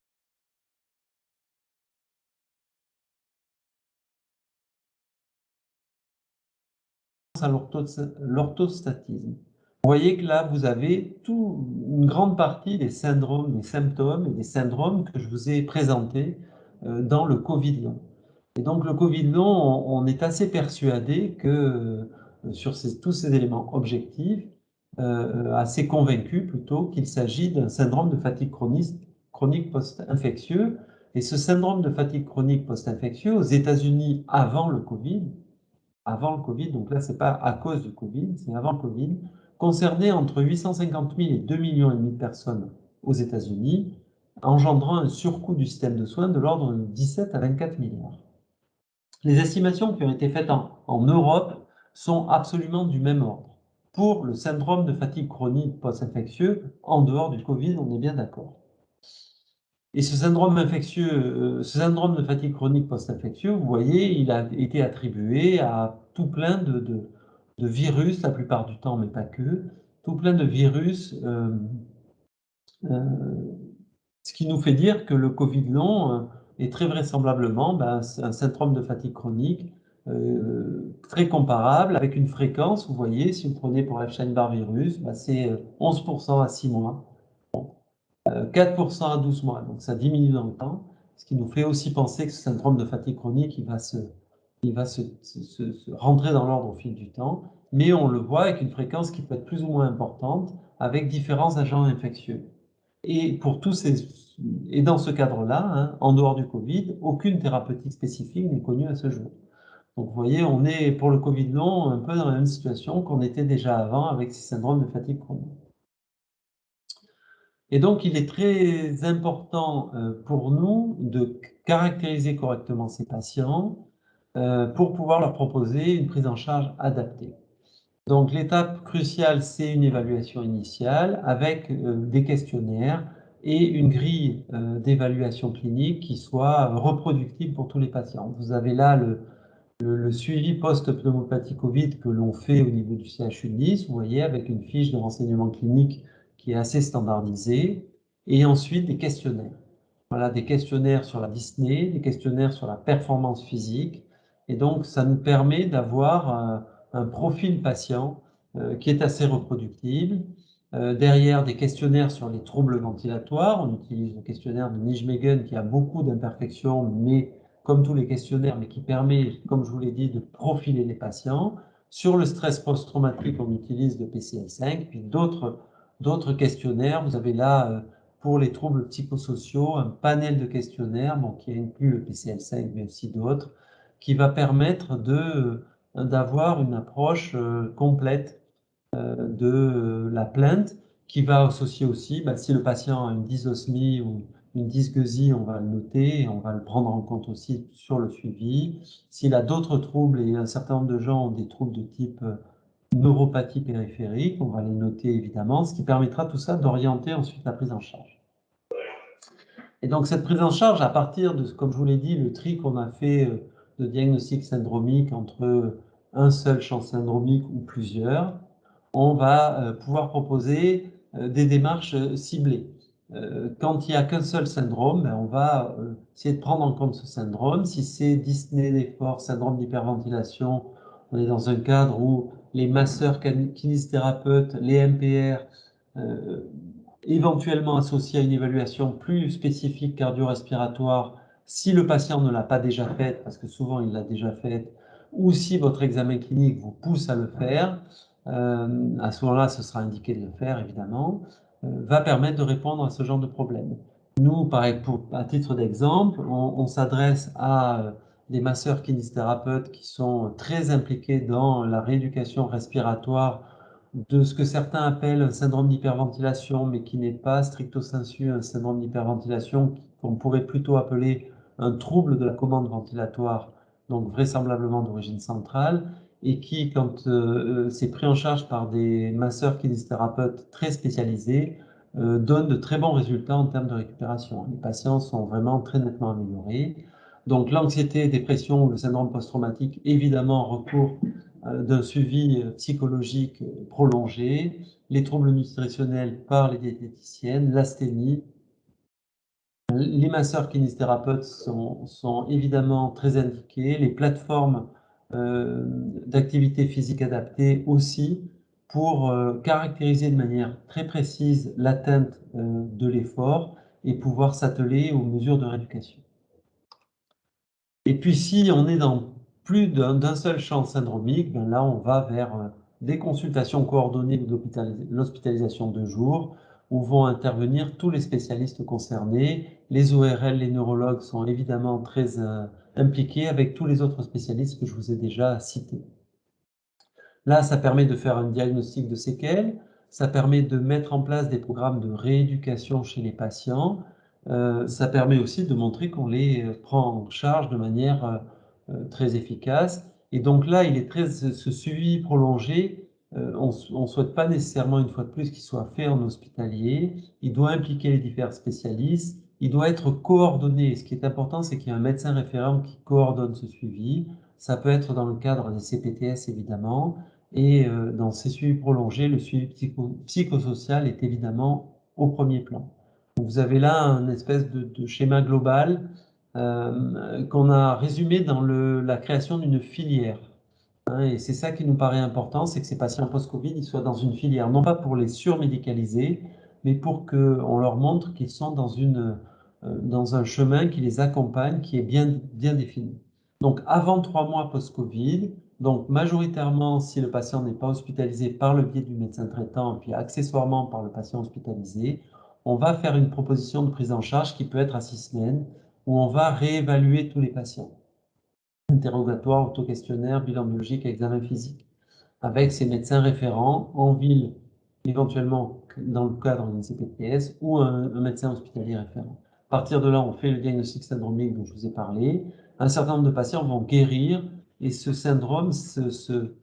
à l'orthostatisme. Vous voyez que là, vous avez une grande partie des syndromes, des symptômes et des syndromes que je vous ai présentés dans le Covid long. Et donc, le Covid long, on est assez persuadé que sur tous ces éléments objectifs, assez convaincu plutôt qu'il s'agit d'un syndrome de fatigue chronique post-infectieux. Et ce syndrome de fatigue chronique post-infectieux, aux États-Unis avant le Covid, donc là, ce n'est pas à cause du Covid, c'est avant le Covid, concernait entre 850 000 et 2,5 millions de personnes aux États-Unis, engendrant un surcoût du système de soins de l'ordre de 17 à 24 milliards. Les estimations qui ont été faites en Europe sont absolument du même ordre. Pour le syndrome de fatigue chronique post-infectieux, en dehors du Covid, on est bien d'accord. Et ce syndrome infectieux, ce syndrome de fatigue chronique post-infectieux, vous voyez, il a été attribué à tout plein de virus, la plupart du temps, mais pas que, tout plein de virus, ce qui nous fait dire que le Covid long est très vraisemblablement un syndrome de fatigue chronique très comparable, avec une fréquence, vous voyez, si vous prenez pour Epstein-Barr virus, c'est 11% à 6 mois. 4% à 12 mois, donc ça diminue dans le temps, ce qui nous fait aussi penser que ce syndrome de fatigue chronique, il va se rentrer dans l'ordre au fil du temps, mais on le voit avec une fréquence qui peut être plus ou moins importante avec différents agents infectieux. Et pour et dans ce cadre-là, hein, en dehors du Covid, aucune thérapeutique spécifique n'est connue à ce jour. Donc vous voyez, on est pour le Covid long un peu dans la même situation qu'on était déjà avant avec ces syndromes de fatigue chronique. Et donc, il est très important pour nous de caractériser correctement ces patients pour pouvoir leur proposer une prise en charge adaptée. Donc, l'étape cruciale, c'est une évaluation initiale avec des questionnaires et une grille d'évaluation clinique qui soit reproductible pour tous les patients. Vous avez là le suivi post-pneumopathie Covid que l'on fait au niveau du CHU de Nice, vous voyez, avec une fiche de renseignement clinique qui est assez standardisée, et ensuite des questionnaires. Voilà, des questionnaires sur la dyspnée, des questionnaires sur la performance physique, et donc ça nous permet d'avoir un profil patient qui est assez reproductible. Derrière, des questionnaires sur les troubles ventilatoires. On utilise le questionnaire de Nijmegen qui a beaucoup d'imperfections, mais comme tous les questionnaires, mais qui permet, comme je vous l'ai dit, de profiler les patients. Sur le stress post-traumatique, on utilise le PCL5, puis d'autres questionnaires. Vous avez là, pour les troubles psychosociaux, un panel de questionnaires qui inclut le PCL5, mais aussi d'autres, qui va permettre d'avoir une approche complète de la plainte, qui va associer aussi, si le patient a une dysosmie ou une dysgeusie, on va le noter et on va le prendre en compte aussi sur le suivi. S'il a d'autres troubles, et un certain nombre de gens ont des troubles de type neuropathie périphérique, on va les noter évidemment, ce qui permettra tout ça d'orienter ensuite la prise en charge. Et donc cette prise en charge, à partir de, comme je vous l'ai dit, le tri qu'on a fait de diagnostic syndromique entre un seul champ syndromique ou plusieurs, on va pouvoir proposer des démarches ciblées. Quand il n'y a qu'un seul syndrome, on va essayer de prendre en compte ce syndrome. Si c'est dyspnée d'effort, syndrome d'hyperventilation, on est dans un cadre où les masseurs kinésithérapeutes, les MPR, éventuellement associés à une évaluation plus spécifique cardio-respiratoire, si le patient ne l'a pas déjà faite, parce que souvent il l'a déjà faite, ou si votre examen clinique vous pousse à le faire, à ce moment-là, ce sera indiqué de le faire, évidemment, va permettre de répondre à ce genre de problème. Nous, à titre d'exemple, on s'adresse à des masseurs kinésithérapeutes qui sont très impliqués dans la rééducation respiratoire de ce que certains appellent un syndrome d'hyperventilation, mais qui n'est pas stricto sensu un syndrome d'hyperventilation, qu'on pourrait plutôt appeler un trouble de la commande ventilatoire, donc vraisemblablement d'origine centrale, et qui, quand c'est pris en charge par des masseurs kinésithérapeutes très spécialisés, donne de très bons résultats en termes de récupération. Les patients sont vraiment très nettement améliorés. Donc l'anxiété, dépression, le syndrome post-traumatique, évidemment, recours d'un suivi psychologique prolongé, les troubles nutritionnels par les diététiciennes, l'asthénie. Les masseurs kinésithérapeutes sont évidemment très indiqués, les plateformes d'activité physique adaptée aussi, pour caractériser de manière très précise l'atteinte de l'effort et pouvoir s'atteler aux mesures de rééducation. Et puis si on est dans plus d'un seul champ syndromique, là on va vers des consultations coordonnées de l'hospitalisation de jour, où vont intervenir tous les spécialistes concernés. Les ORL, les neurologues sont évidemment très impliqués avec tous les autres spécialistes que je vous ai déjà cités. Là, ça permet de faire un diagnostic de séquelles, ça permet de mettre en place des programmes de rééducation chez les patients, ça permet aussi de montrer qu'on les prend en charge de manière très efficace. Et donc là, ce suivi prolongé on ne souhaite pas nécessairement, une fois de plus, qu'il soit fait en hospitalier. Il doit impliquer les divers spécialistes. Il doit être coordonné. Ce qui est important, c'est qu'il y ait un médecin référent qui coordonne ce suivi. Ça peut être dans le cadre des CPTS, évidemment. Et dans ces suivis prolongés, le suivi psychosocial est évidemment au premier plan. Donc, vous avez là un espèce de schéma global qu'on a résumé dans la création d'une filière. Et c'est ça qui nous paraît important, c'est que ces patients post-Covid ils soient dans une filière, non pas pour les surmédicaliser, mais pour qu'on leur montre qu'ils sont dans un chemin qui les accompagne, qui est bien défini. Donc avant 3 mois post-Covid, donc majoritairement si le patient n'est pas hospitalisé par le biais du médecin traitant, puis accessoirement par le patient hospitalisé, on va faire une proposition de prise en charge qui peut être à 6 semaines, où on va réévaluer tous les patients. Interrogatoire, auto-questionnaire, bilan biologique, examen physique, avec ces médecins référents en ville, éventuellement dans le cadre d'une CPTS ou un médecin hospitalier référent. À partir de là, on fait le diagnostic syndromique dont je vous ai parlé. Un certain nombre de patients vont guérir et ce syndrome se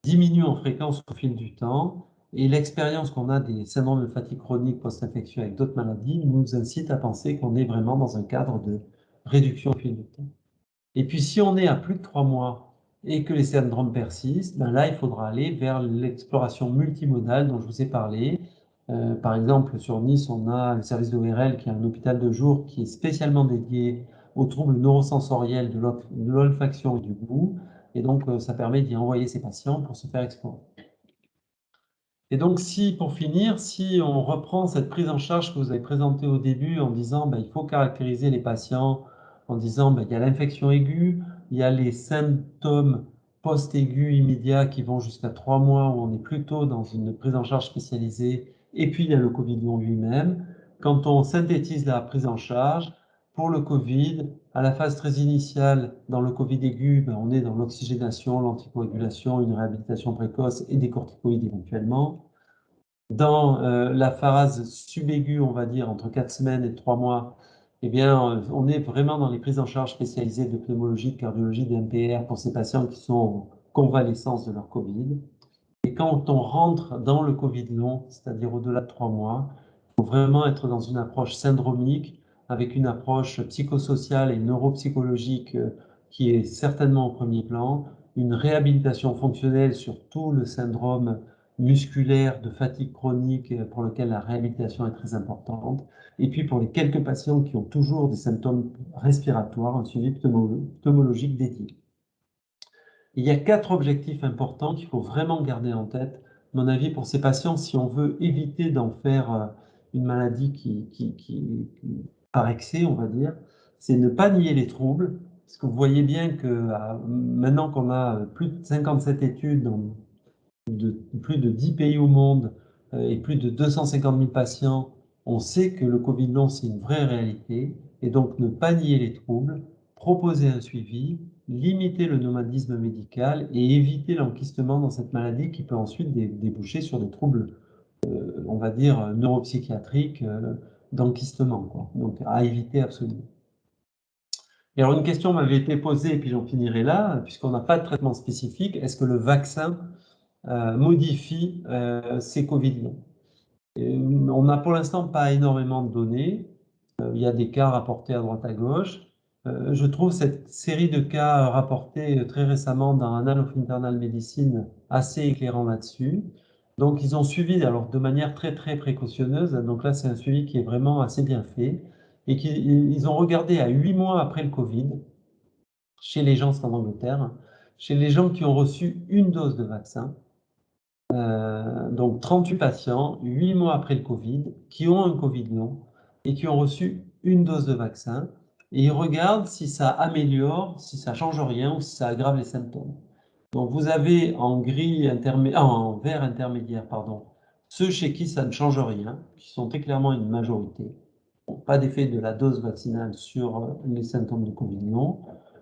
diminue en fréquence au fil du temps. Et l'expérience qu'on a des syndromes de fatigue chronique post-infectieux avec d'autres maladies nous incite à penser qu'on est vraiment dans un cadre de réduction au fil du temps. Et puis, si on est à plus de 3 mois et que les syndromes persistent, ben là, il faudra aller vers l'exploration multimodale dont je vous ai parlé. Par exemple, sur Nice, on a le service d'ORL qui est un hôpital de jour qui est spécialement dédié aux troubles neurosensoriels de l'olfaction et du goût. Et donc, ça permet d'y envoyer ces patients pour se faire explorer. Et donc, pour finir, si on reprend cette prise en charge que vous avez présentée au début en disant il faut caractériser les patients, en disant il y a l'infection aiguë, il y a les symptômes post-aigus immédiats qui vont jusqu'à 3 mois où on est plutôt dans une prise en charge spécialisée, et puis il y a le Covid long lui-même. Quand on synthétise la prise en charge, pour le Covid, à la phase très initiale, dans le Covid aigu, on est dans l'oxygénation, l'anticoagulation, une réhabilitation précoce et des corticoïdes éventuellement. Dans la phase subaiguë, on va dire, entre 4 semaines et 3 mois, eh bien, on est vraiment dans les prises en charge spécialisées de pneumologie, de cardiologie, de MPR pour ces patients qui sont en convalescence de leur Covid. Et quand on rentre dans le Covid long, c'est-à-dire au-delà de 3 mois, il faut vraiment être dans une approche syndromique, avec une approche psychosociale et neuropsychologique qui est certainement au premier plan, une réhabilitation fonctionnelle sur tout le syndrome musculaire de fatigue chronique pour lequel la réhabilitation est très importante, et puis pour les quelques patients qui ont toujours des symptômes respiratoires, un suivi pneumologique dédié. Il y a 4 objectifs importants qu'il faut vraiment garder en tête, à mon avis, pour ces patients, si on veut éviter d'en faire une maladie qui par excès, on va dire, c'est ne pas nier les troubles, parce que vous voyez bien que maintenant qu'on a plus de 57 études dans plus de 10 pays au monde et plus de 250 000 patients, on sait que le Covid long, c'est une vraie réalité, et donc ne pas nier les troubles, proposer un suivi, limiter le nomadisme médical et éviter l'enquistement dans cette maladie qui peut ensuite déboucher sur des troubles, on va dire, neuropsychiatriques d'enquistement, donc à éviter absolument. Et alors une question m'avait été posée, et puis j'en finirai là, puisqu'on n'a pas de traitement spécifique, est-ce que le vaccin modifie ces Covid longs? On n'a pour l'instant pas énormément de données. Il y a des cas rapportés à droite à gauche. Je trouve cette série de cas rapportés très récemment dans Annals of Internal Medicine assez éclairant là-dessus. Donc, ils ont suivi alors, de manière très, très précautionneuse. Donc là, c'est un suivi qui est vraiment assez bien fait. Et ils ont regardé à 8 mois après le Covid, chez les gens, c'est en Angleterre, chez les gens qui ont reçu une dose de vaccin. Donc 38 patients, 8 mois après le Covid, qui ont un Covid long et qui ont reçu une dose de vaccin. Et ils regardent si ça améliore, si ça change rien ou si ça aggrave les symptômes. Donc vous avez en vert intermédiaire, ceux chez qui ça ne change rien, qui sont très clairement une majorité. Pas d'effet de la dose vaccinale sur les symptômes de Covid long.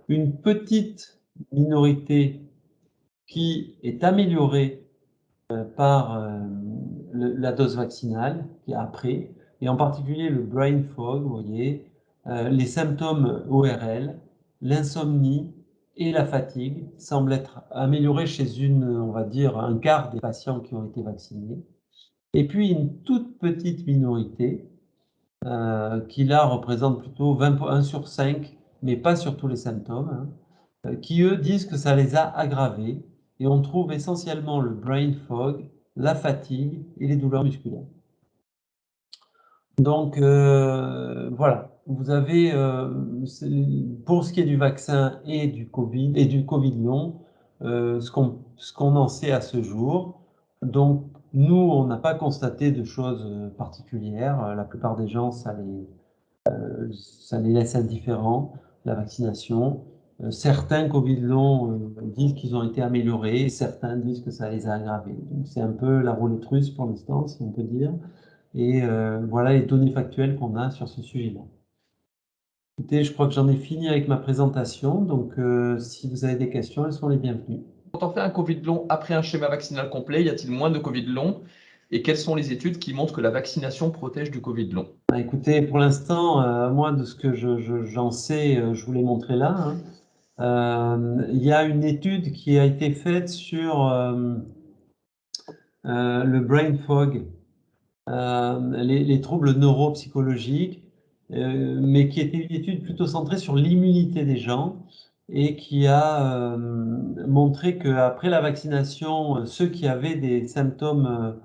Une petite minorité qui est améliorée par la dose vaccinale qui est après, et en particulier le brain fog, vous voyez, les symptômes ORL, l'insomnie, et la fatigue semblent être améliorées chez on va dire, un quart des patients qui ont été vaccinés. Et puis une toute petite minorité qui là représente plutôt 1 sur 5, mais pas sur tous les symptômes, hein, qui eux disent que ça les a aggravés. Et on trouve essentiellement le brain fog, la fatigue et les douleurs musculaires. Donc voilà, vous avez, pour ce qui est du vaccin et du Covid long, ce qu'on en sait à ce jour. Donc nous, on n'a pas constaté de choses particulières. La plupart des gens, ça les laisse indifférents, la vaccination. Certains Covid longs disent qu'ils ont été améliorés, et certains disent que ça les a aggravés. Donc c'est un peu la roulette russe pour l'instant, si on peut dire. Et voilà les données factuelles qu'on a sur ce sujet-là. Écoutez, je crois que j'en ai fini avec ma présentation, donc si vous avez des questions, elles sont les bienvenues. Quand on fait un Covid long après un schéma vaccinal complet, y a-t-il moins de Covid long? Et quelles sont les études qui montrent que la vaccination protège du Covid long? Écoutez, pour l'instant, moi de ce que j'en sais, je vous l'ai montré là, hein. Il y a une étude qui a été faite sur le brain fog, les troubles neuropsychologiques, mais qui était une étude plutôt centrée sur l'immunité des gens et qui a montré qu'après la vaccination, ceux qui avaient des symptômes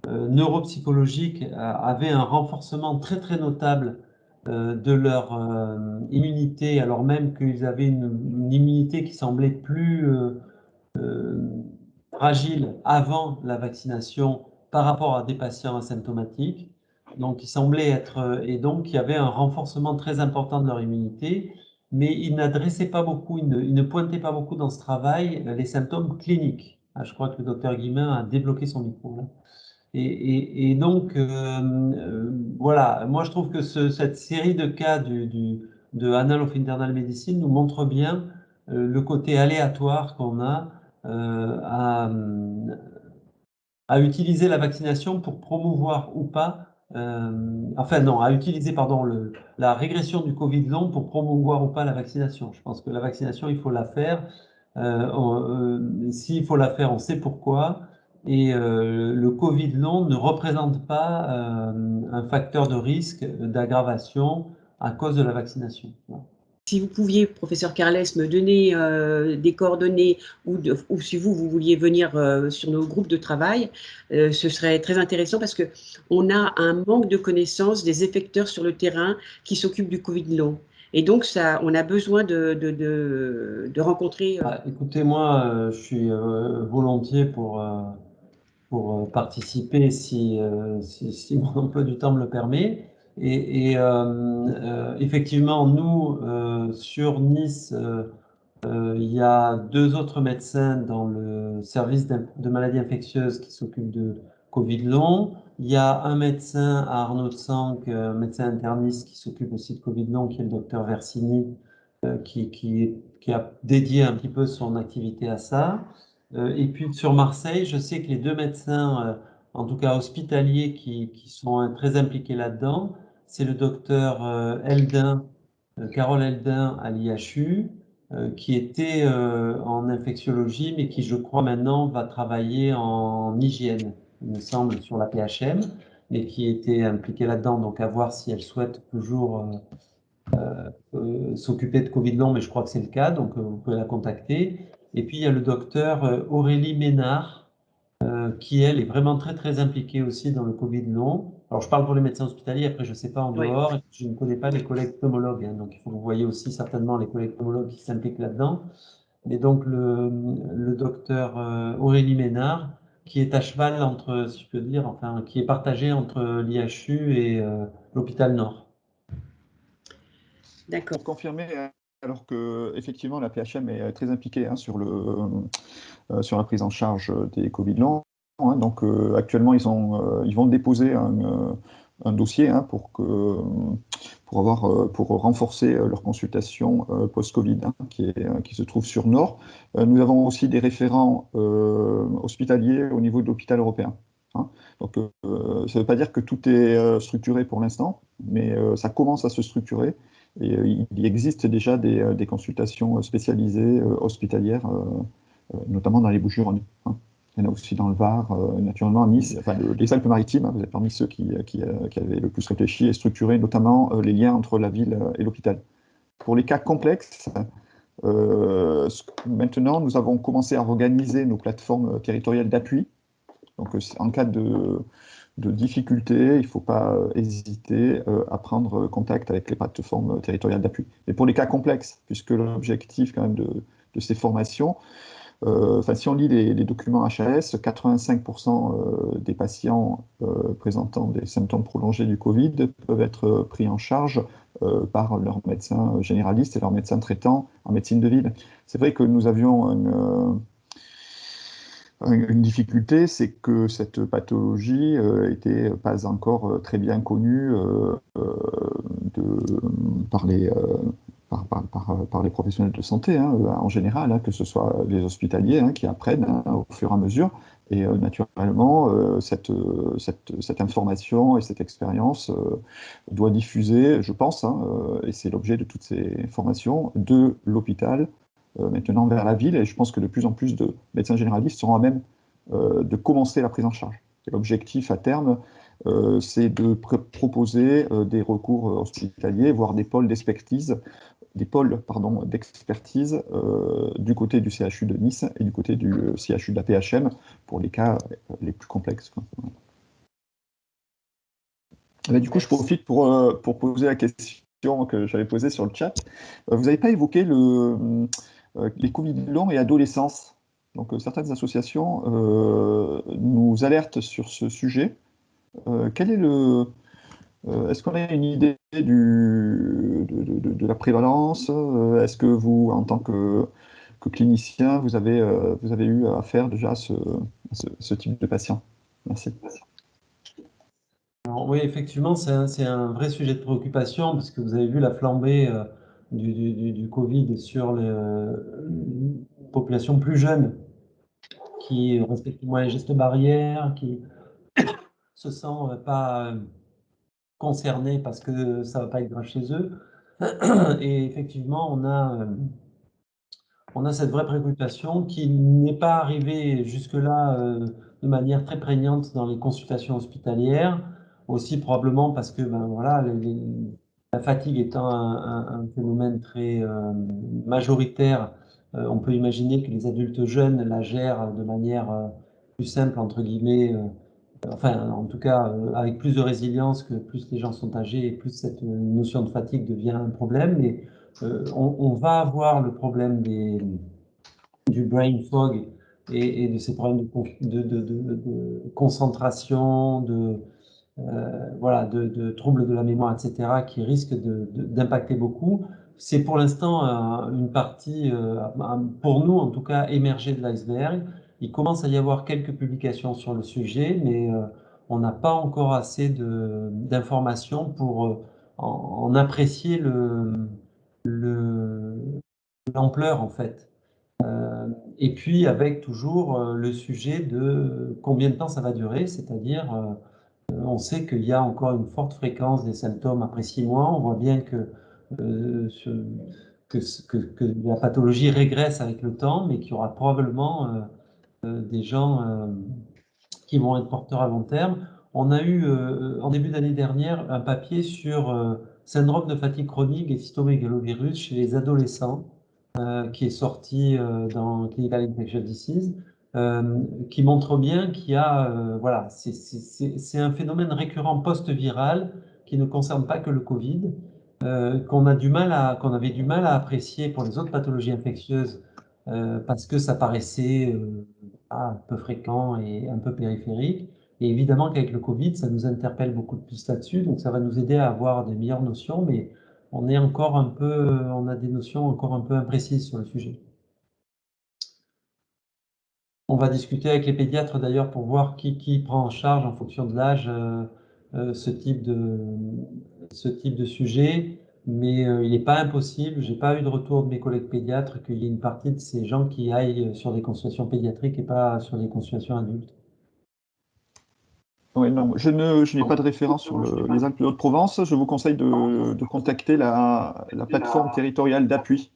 neuropsychologiques avaient un renforcement très très notable de leur immunité, alors même qu'ils avaient une immunité qui semblait plus fragile avant la vaccination par rapport à des patients asymptomatiques. Donc, il semblait être, et donc, il y avait un renforcement très important de leur immunité, mais ils n'adressaient pas beaucoup, ils ne pointaient pas beaucoup dans ce travail les symptômes cliniques. Ah, je crois que le docteur Guillemin a débloqué son micro là. Et donc, voilà, moi je trouve que cette série de cas de Annals of Internal Medicine nous montre bien le côté aléatoire qu'on a à utiliser la vaccination pour promouvoir ou pas, enfin non, à utiliser, pardon, la régression du Covid long pour promouvoir ou pas la vaccination. Je pense que la vaccination, il faut la faire. S'il faut la faire, on sait pourquoi. Et le Covid long ne représente pas un facteur de risque d'aggravation à cause de la vaccination. Voilà. Si vous pouviez, professeur Carles, me donner des coordonnées ou si vous vouliez venir sur nos groupes de travail, ce serait très intéressant parce qu'on a un manque de connaissances des effecteurs sur le terrain qui s'occupent du Covid long. Et donc, ça, on a besoin de rencontrer… écoutez, moi, je suis volontiers pour participer si mon emploi du temps me le permet. Et effectivement, nous, sur Nice, il y a 2 autres médecins dans le service de maladies infectieuses qui s'occupent de Covid long. Il y a un médecin à Arnaud de Sanck, médecin interniste qui s'occupe aussi de Covid long, qui est le docteur Versini, qui a dédié un petit peu son activité à ça. Et puis sur Marseille, je sais que les 2 médecins, en tout cas hospitaliers, qui sont très impliqués là-dedans, c'est le docteur Eldin, Carole Eldin à l'IHU, qui était en infectiologie, mais qui, je crois, maintenant va travailler en hygiène, il me semble, sur la PHM, mais qui était impliquée là-dedans. Donc à voir si elle souhaite toujours s'occuper de Covid long, mais je crois que c'est le cas, donc vous pouvez la contacter. Et puis il y a le docteur Aurélie Ménard, qui elle est vraiment très très impliquée aussi dans le Covid long. Alors je parle pour les médecins hospitaliers, après je ne sais pas en dehors, et je ne connais pas les collègues pneumologues, hein, donc il faut que vous voyez aussi certainement les collègues pneumologues qui s'impliquent là-dedans. Mais donc le docteur Aurélie Ménard, qui est à cheval entre, si je peux dire, enfin qui est partagé entre l'IHU et l'hôpital Nord. D'accord. Pour confirmer, alors que effectivement la PHM est très impliquée sur la prise en charge des Covid longs. Hein, donc actuellement ils vont déposer un dossier pour renforcer leur consultation post-Covid qui se trouve sur Nord. Nous avons aussi des référents hospitaliers au niveau de l'hôpital européen. Hein. Donc ça ne veut pas dire que tout est structuré pour l'instant, mais ça commence à se structurer. Et il existe déjà des consultations spécialisées hospitalières, notamment dans les Bouches-du-Rhône, hein. Il y en a aussi dans le Var, naturellement à Nice, enfin les Alpes-Maritimes, hein, vous êtes parmi ceux qui avaient le plus réfléchi et structuré notamment les liens entre la ville et l'hôpital. Pour les cas complexes, maintenant nous avons commencé à organiser nos plateformes territoriales d'appui. Donc en cas de difficultés, il ne faut pas hésiter à prendre contact avec les plateformes territoriales d'appui. Et pour les cas complexes, puisque l'objectif quand même de ces formations, si on lit les documents HAS, 85% des patients présentant des symptômes prolongés du Covid peuvent être pris en charge par leur médecin généraliste et leur médecin traitant en médecine de ville. C'est vrai que nous avions une difficulté, c'est que cette pathologie n'était pas encore très bien connue par les professionnels de santé, hein, en général, hein, que ce soit les hospitaliers, hein, qui apprennent, hein, au fur et à mesure. Et naturellement, cette information et cette expérience doit diffuser, je pense, hein, et c'est l'objet de toutes ces formations, de l'hôpital maintenant vers la ville. Et je pense que de plus en plus de médecins généralistes seront à même de commencer la prise en charge. L'objectif à terme, c'est de proposer des recours hospitaliers, voire des pôles d'expertise, du côté du CHU de Nice et du côté du CHU de la PHM pour les cas les plus complexes, quoi. Là, du coup, je profite pour poser la question que j'avais posée sur le chat. Vous n'avez pas évoqué les Covid longs et adolescence. Donc, certaines associations nous alertent sur ce sujet. Est-ce qu'on a une idée de la prévalence? Est-ce que vous, en tant que clinicien, vous avez eu affaire déjà à ce type de patient? Merci. Alors, oui, effectivement, c'est un vrai sujet de préoccupation parce que vous avez vu la flambée du Covid sur les populations plus jeunes qui respectent moins les gestes barrières, qui se sentent pas concernés parce que ça va pas être grave chez eux. Et effectivement, on a cette vraie préoccupation qui n'est pas arrivée jusque-là de manière très prégnante dans les consultations hospitalières, aussi probablement parce que voilà, la fatigue étant un phénomène très majoritaire, on peut imaginer que les adultes jeunes la gèrent de manière plus simple, entre guillemets, enfin en tout cas avec plus de résilience, que plus les gens sont âgés et plus cette notion de fatigue devient un problème. Mais on va avoir le problème du brain fog et de ces problèmes de concentration, voilà, de troubles de la mémoire, etc., qui risquent d'impacter beaucoup. C'est pour l'instant une partie, pour nous en tout cas, émergée de l'iceberg. Il commence à y avoir quelques publications sur le sujet, mais on n'a pas encore assez d'informations pour en apprécier l'ampleur en fait. Et puis avec toujours le sujet de combien de temps ça va durer, c'est-à-dire on sait qu'il y a encore une forte fréquence des symptômes après 6 mois. On voit bien que la pathologie régresse avec le temps, mais qu'il y aura probablement des gens qui vont être porteurs à long terme. On a eu en début d'année dernière un papier sur syndrome de fatigue chronique et cytomégalovirus chez les adolescents qui est sorti dans Clinical Infectious Disease, qui montre bien qu'il y a, voilà, c'est un phénomène récurrent post-viral qui ne concerne pas que le Covid, qu'on avait du mal à apprécier pour les autres pathologies infectieuses parce que ça paraissait un peu fréquent et un peu périphérique. Et évidemment qu'avec le Covid, ça nous interpelle beaucoup plus là-dessus, donc ça va nous aider à avoir des meilleures notions, mais on a des notions encore un peu imprécises sur le sujet. On va discuter avec les pédiatres d'ailleurs pour voir qui prend en charge en fonction de l'âge ce type de sujet, mais il n'est pas impossible, je n'ai pas eu de retour de mes collègues pédiatres, qu'il y ait une partie de ces gens qui aillent sur des consultations pédiatriques et pas sur des consultations adultes. Ouais, non, je n'ai pas de référence sur les Alpes de Haute-Provence. Je vous conseille de contacter la plateforme territoriale d'appui.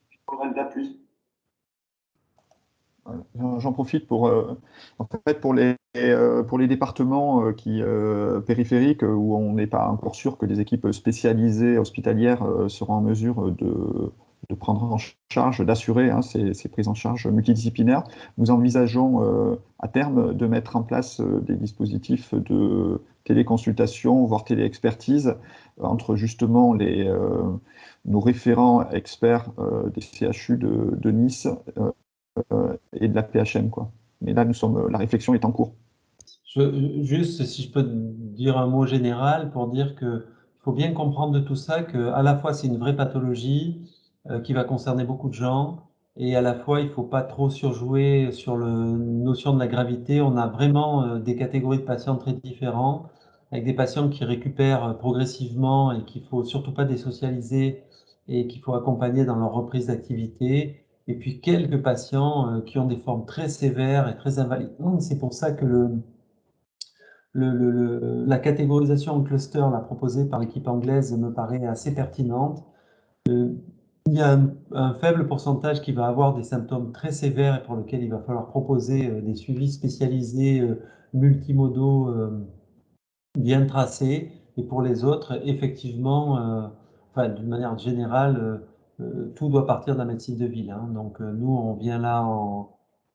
J'en profite en fait, pour les départements périphériques où on n'est pas encore sûr que les équipes spécialisées hospitalières seront en mesure de prendre en charge, d'assurer ces prises en charge multidisciplinaires. Nous envisageons à terme de mettre en place des dispositifs de téléconsultation, voire téléexpertise, entre justement nos référents experts des CHU de Nice et de la PHM, quoi. Mais là, la réflexion est en cours. Juste, si je peux dire un mot général pour dire qu'il faut bien comprendre de tout ça qu'à la fois c'est une vraie pathologie qui va concerner beaucoup de gens et à la fois il ne faut pas trop surjouer sur la notion de la gravité. On a vraiment des catégories de patients très différents avec des patients qui récupèrent progressivement et qu'il ne faut surtout pas désocialiser et qu'il faut accompagner dans leur reprise d'activité. Et puis quelques patients qui ont des formes très sévères et très invalides. C'est pour ça que la catégorisation en cluster là, proposée par l'équipe anglaise me paraît assez pertinente. Il y a un faible pourcentage qui va avoir des symptômes très sévères et pour lesquels il va falloir proposer des suivis spécialisés multimodaux bien tracés. Et pour les autres, effectivement, d'une manière générale, tout doit partir de la médecine de ville. Hein. Donc nous, on vient là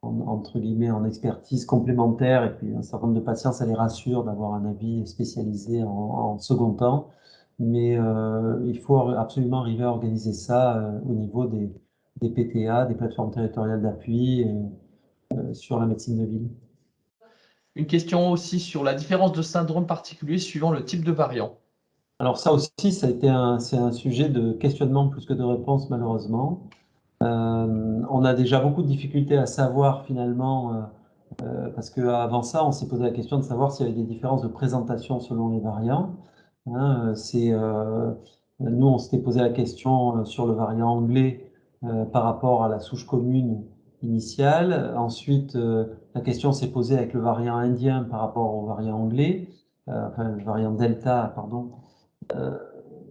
entre guillemets, en expertise complémentaire, et puis un certain nombre de patients, ça les rassure d'avoir un avis spécialisé en second temps. Mais il faut absolument arriver à organiser ça au niveau des PTA, des plateformes territoriales d'appui sur la médecine de ville. Une question aussi sur la différence de syndrome particulier suivant le type de variant. Alors ça aussi, c'est un sujet de questionnement plus que de réponse, malheureusement. On a déjà beaucoup de difficultés à savoir finalement, parce qu'avant ça, on s'est posé la question de savoir s'il y avait des différences de présentation selon les variants. Hein, nous, on s'était posé la question sur le variant anglais par rapport à la souche commune initiale. Ensuite, la question s'est posée avec le variant indien par rapport au variant anglais, enfin le variant Delta, pardon,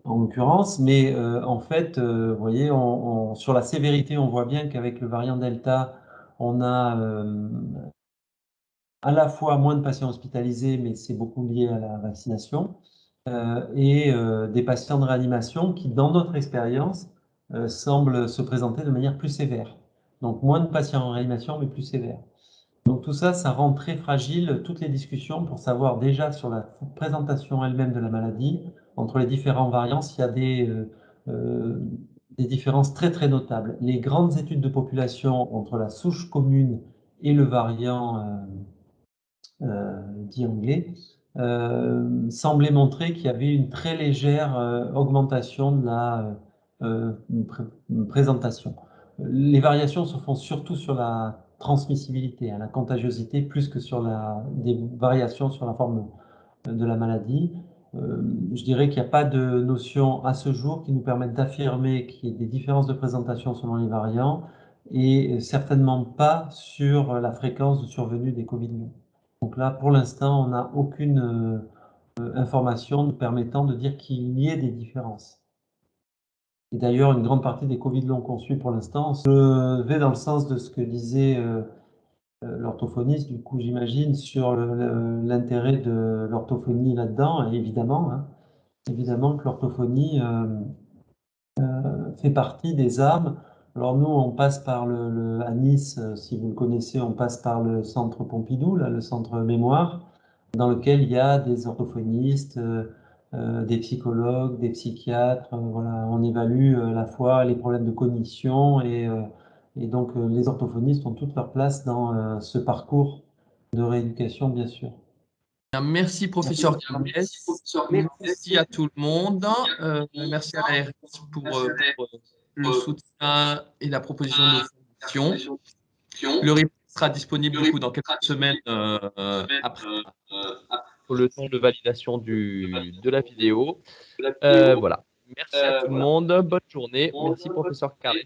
en l'occurrence. Mais en fait, vous voyez, sur la sévérité, on voit bien qu'avec le variant Delta, on a à la fois moins de patients hospitalisés, mais c'est beaucoup lié à la vaccination, et des patients de réanimation qui, dans notre expérience, semblent se présenter de manière plus sévère. Donc moins de patients en réanimation, mais plus sévères. Donc tout ça, ça rend très fragile toutes les discussions pour savoir déjà sur la présentation elle-même de la maladie, entre les différents variants, s'il y a des différences très très notables. Les grandes études de population entre la souche commune et le variant dit anglais, semblait montrer qu'il y avait une très légère augmentation de la présentation. Les variations se font surtout sur la transmissibilité, la contagiosité, plus que sur des variations sur la forme de la maladie. Je dirais qu'il n'y a pas de notion à ce jour qui nous permette d'affirmer qu'il y ait des différences de présentation selon les variants et certainement pas sur la fréquence de survenue des Covid longs. Donc là, pour l'instant, on n'a aucune information nous permettant de dire qu'il y ait des différences. Et d'ailleurs, une grande partie des Covid longs qu'on suit pour l'instant, je vais dans le sens de ce que disait l'orthophoniste, du coup, j'imagine, sur l'intérêt de l'orthophonie là-dedans. Et évidemment, hein, évidemment que l'orthophonie fait partie des armes. Alors nous, on passe par à Nice, si vous le connaissez, on passe par le centre Pompidou, là, le centre mémoire, dans lequel il y a des orthophonistes, des psychologues, des psychiatres. Voilà, on évalue à la fois les problèmes de cognition et donc les orthophonistes ont toute leur place dans ce parcours de rééducation, bien sûr. Merci, professeur Carles. Merci à tout le monde. Merci à l'ARS pour le soutien et la proposition de formation. Le replay sera disponible du coup dans quelques semaines après pour le temps de validation de la vidéo. Voilà. Merci à tout le monde. Bonne journée. Merci, professeur Carles.